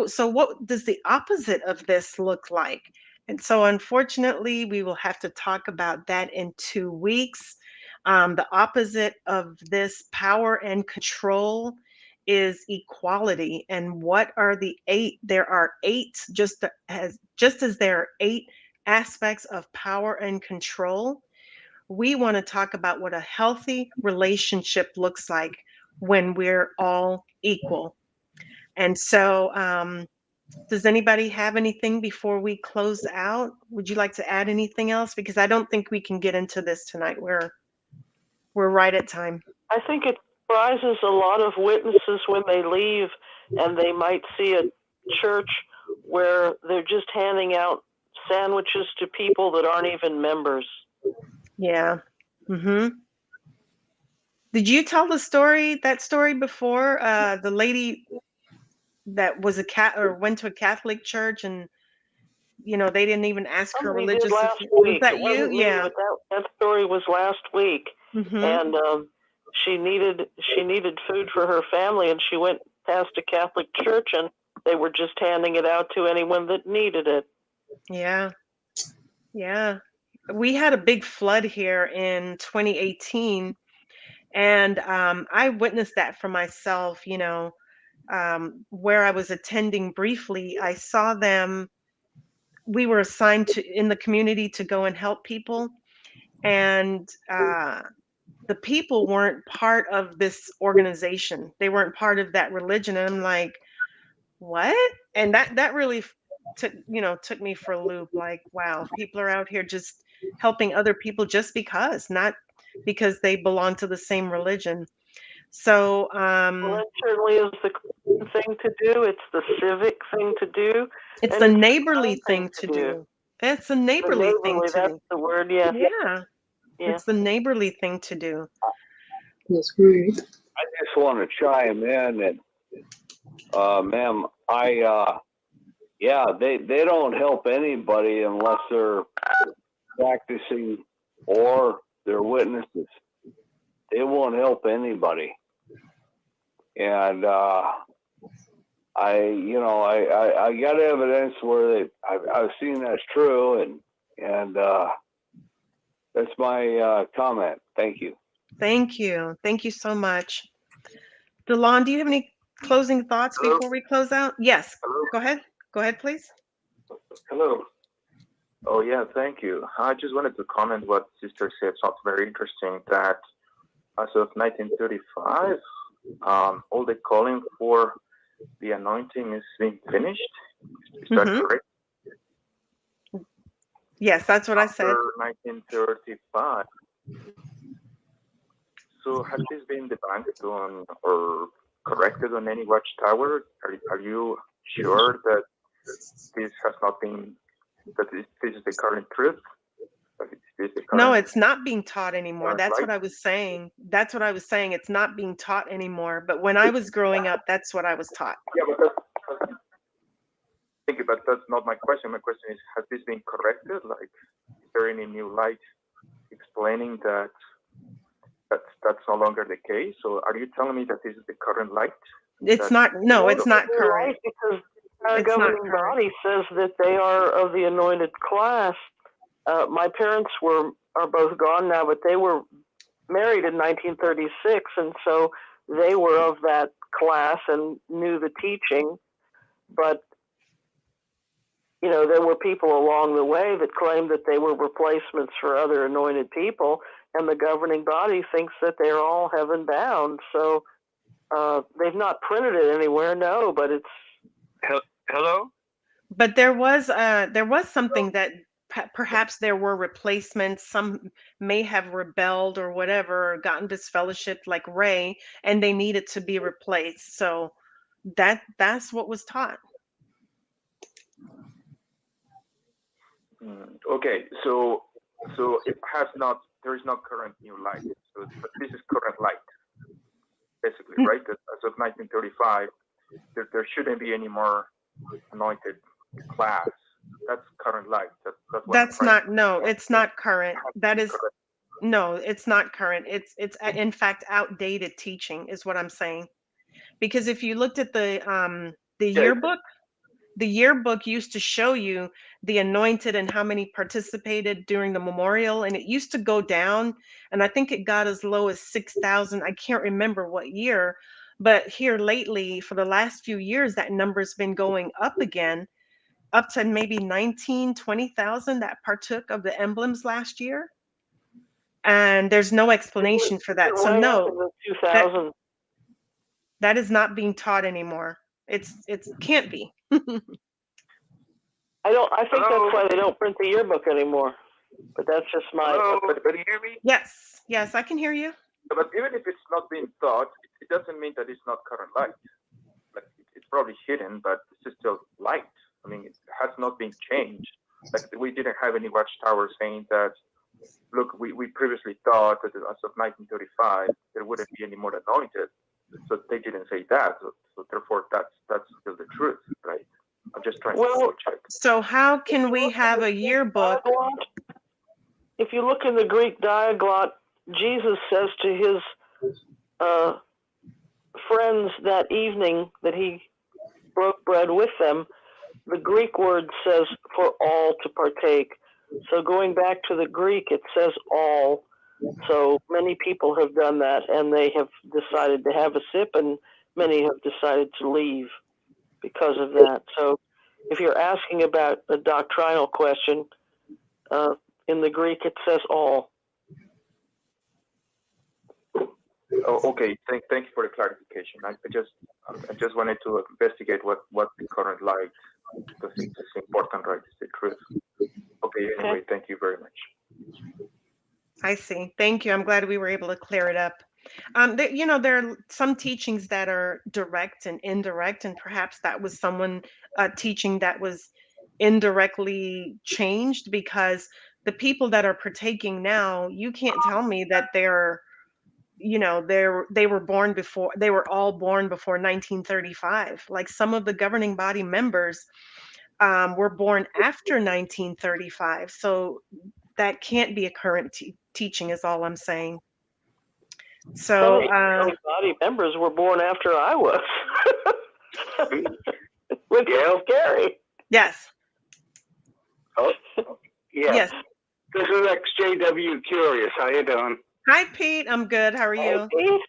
so what does the opposite of this look like? And so unfortunately, we will have to talk about that in 2 weeks. The opposite of this power and control is equality. And what are the 8? There are 8, just as there are 8 aspects of power and control. We want to talk about what a healthy relationship looks like when we're all equal. And so, does anybody have anything before we close out? Would you like to add anything else? Because I don't think we can get into this tonight. We're right at time. I think it surprises a lot of witnesses when they leave and they might see a church where they're just handing out sandwiches to people that aren't even members. Yeah. Did you tell that story before? The lady that was or went to a Catholic church, and they didn't even ask her Somebody religious. did last Was week. that It you? wasn't me, Yeah. but that story was last week. Mm-hmm. And she needed food for her family, and she went past a Catholic church, and they were just handing it out to anyone that needed it. Yeah. Yeah. We had a big flood here in 2018, and I witnessed that for myself. Where I was attending briefly, I saw them. We were assigned in the community to go and help people, and the people weren't part of this organization. They weren't part of that religion, and I'm like, what? And that really took me for a loop. Like, wow, people are out here just helping other people just because, not because they belong to the same religion. So Well, that certainly is the thing to do. It's the civic thing to do. it's and a it's neighborly the thing to do. It's a neighborly thing to that's do. the word, yeah. Yeah. Yeah. It's the neighborly thing to do. That's right. I just want to chime in and, ma'am, Yeah, they don't help anybody unless they're practicing or they're witnesses. They won't help anybody. And I got evidence where I've seen that's true, and that's my comment. Thank you. Thank you. Thank you so much. DeLon, do you have any closing thoughts Hello? before we close out? Yes. Hello? Go ahead. Go ahead, please. Hello. Oh, yeah, thank you. I just wanted to comment what Sister said. Sounds very interesting that as of 1935, all the calling for the anointing is being finished. Is that correct? Yes, that's what I said. After 1935. So has this been debunked on or corrected on any Watchtower? Are you sure that this has not been, that this is the current truth? No, it's not being taught anymore. current That's light? what I was saying. That's what I was saying. It's not being taught anymore. But when I was growing up, that's what I was taught. Yeah, but thank you, but that's not my question. My question is, has this been corrected? Like, is there any new light explaining that that's no longer the case? So are you telling me that this is the current light? It's not. No, it's not You're current. right, because our It's not governing current. body says that they are of the anointed class. My parents are both gone now, but they were married in 1936, and so they were of that class and knew the teaching. But there were people along the way that claimed that they were replacements for other anointed people, and the governing body thinks that they're all heaven bound. So they've not printed it anywhere, no, but it's. Hello? But there was something that perhaps there were replacements. Some may have rebelled or whatever, or gotten disfellowshipped like Ray, and they needed to be replaced. So that's what was taught. Okay, so it has not. There is no current new light. So but this is current light, basically, right? As of 1935, there shouldn't be any more anointed class. That's current light. That's not. No, it's not current. That is. No, it's not current. It's in fact outdated teaching is what I'm saying. Because if you looked at the yearbook, the yearbook used to show you the anointed and how many participated during the memorial, and it used to go down, and I think it got as low as 6,000. I can't remember what year, but here lately for the last few years that number's been going up again, up to maybe 19, 20,000 that partook of the emblems last year. And there's no explanation for that. So no, that is not being taught anymore. It can't be. I think that's why they don't print the yearbook anymore. But that's just my. But you hear me? Yes, I can hear you. But even if it's not being taught, it doesn't mean that it's not current light. Like it's probably hidden, but it's still light. I mean, it has not been changed. Like we didn't have any Watchtower saying that. Look, we previously thought that as of 1935 there wouldn't be any more anointed, so they didn't say that. So therefore, that's still the truth, right? I'm just trying to check. So how can we have a yearbook? If you look in the Greek diaglot, Jesus says to his friends that evening that he broke bread with them, the Greek word says for all to partake. So going back to the Greek, it says all. So many people have done that, and they have decided to have a sip, and many have decided to leave because of that. So if you're asking about a doctrinal question, in the Greek it says all. Oh, okay. Thank you for the clarification. I just wanted to investigate what the current light, because it's important, right? It's the truth. Okay. Anyway, thank you very much. I see. Thank you. I'm glad we were able to clear it up. There are some teachings that are direct and indirect, and perhaps that was someone teaching that was indirectly changed, because the people that are partaking now, you can't tell me that they were born before, they were all born before 1935. Like some of the governing body members, were born after 1935. So that can't be a current teaching is all I'm saying. So Some body members were born after I was. Which is scary. yes. Oh, yeah. Yes. This is XJW Curious. How you doing? Hi, Pete. I'm good. How are you? Hey,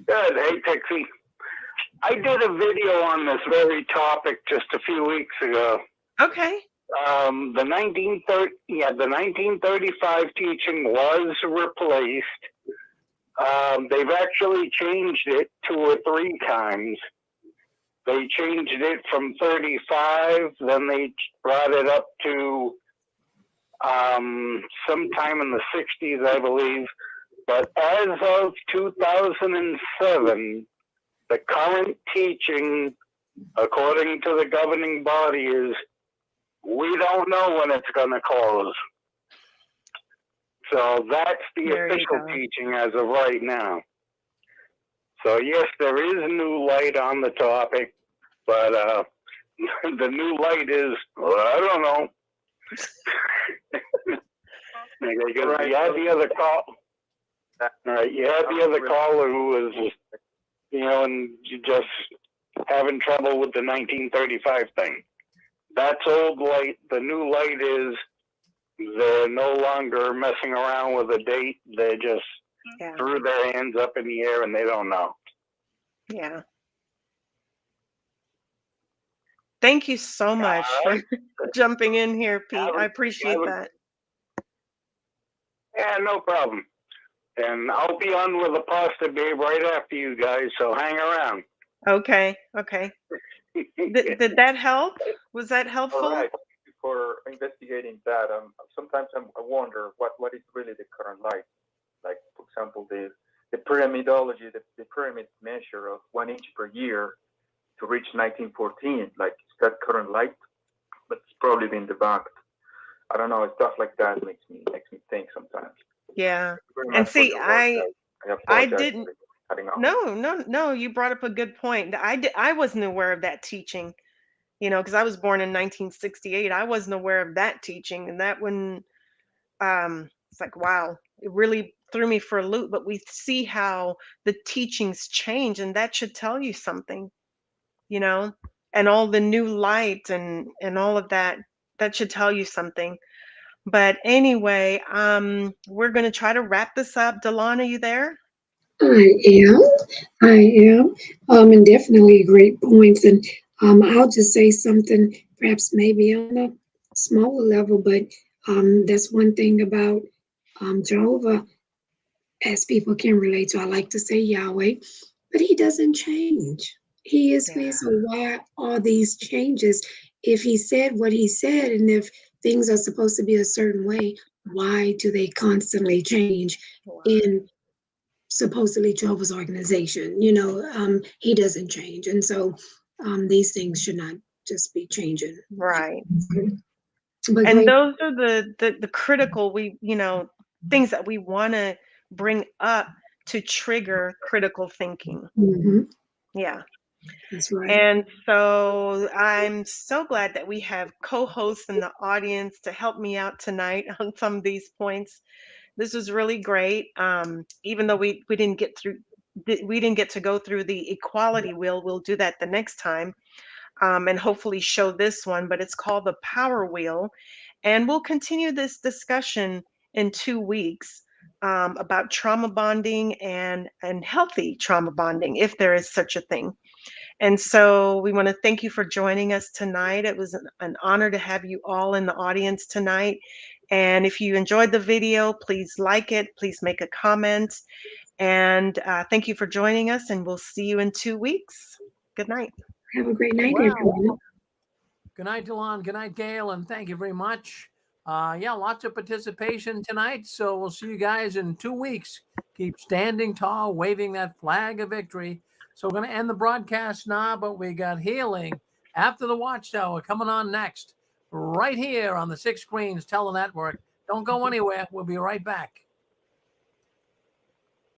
Good. Hey, Pixie. I did a video on this very topic just a few weeks ago. Okay. The 1935 teaching was replaced. They've actually changed it 2 or 3 times. They changed it from 35, then they brought it up to sometime in the 60s, I believe. But as of 2007, the current teaching, according to the governing body, is we don't know when it's going to close. So that's the official teaching as of right now. So yes, there is new light on the topic, but the new light is, well, I don't know. Because you had the other call. You had the other caller who was, and you just having trouble with the 1935 thing. That's old light. The new light is they're no longer messing around with a date. They just threw their hands up in the air and they don't know. Yeah. Thank you so much for jumping in here, Pete. I appreciate that. Yeah, no problem. And I'll be on with a pasta babe right after you guys, so hang around. Okay. Did that help? Was that helpful? All right. Before investigating that, sometimes I wonder what is really the current light. Like, for example, the pyramidology, the pyramid measure of 1 inch per year to reach 1914. Like, is that current light? But it's probably been debunked. I don't know. Stuff like that makes me think sometimes. Yeah. And see, I didn't. No. You brought up a good point. I wasn't aware of that teaching. Because I was born in 1968. I wasn't aware of that teaching, and that one, it's like, wow, it really threw me for a loop. But we see how the teachings change, and that should tell you something, and all the new light and all of that should tell you something. But anyway, we're going to try to wrap this up. DELON, are you there? I am. And definitely great points. And I'll just say something, perhaps maybe on a smaller level, but that's one thing about Jehovah, as people can relate to. I like to say Yahweh, but he doesn't change. He is who he is. So why all these changes? If he said what he said, and if things are supposed to be a certain way, why do they constantly change in supposedly Jehovah's organization? He doesn't change. And so these things should not just be changing. Right. But and those are the critical, things that we want to bring up to trigger critical thinking. Yeah. That's right. And so I'm so glad that we have co-hosts in the audience to help me out tonight on some of these points. This was really great. Even though we didn't get to go through the equality wheel, we'll do that the next time, and hopefully show this one. But it's called the Power Wheel, and we'll continue this discussion in 2 weeks about trauma bonding and healthy trauma bonding, if there is such a thing. And so we want to thank you for joining us tonight. It was an honor to have you all in the audience tonight. And if you enjoyed the video, please like it. Please make a comment. And thank you for joining us. And we'll see you in 2 weeks. Good night. Have a great night, everyone. Good night, DELON. Good night, GAIL. And thank you very much. Lots of participation tonight. So we'll see you guys in 2 weeks. Keep standing tall, waving that flag of victory. So we're going to end the broadcast now, but we got healing after the Watchtower coming on next, right here on the Six Screens Telenetwork. Don't go anywhere. We'll be right back.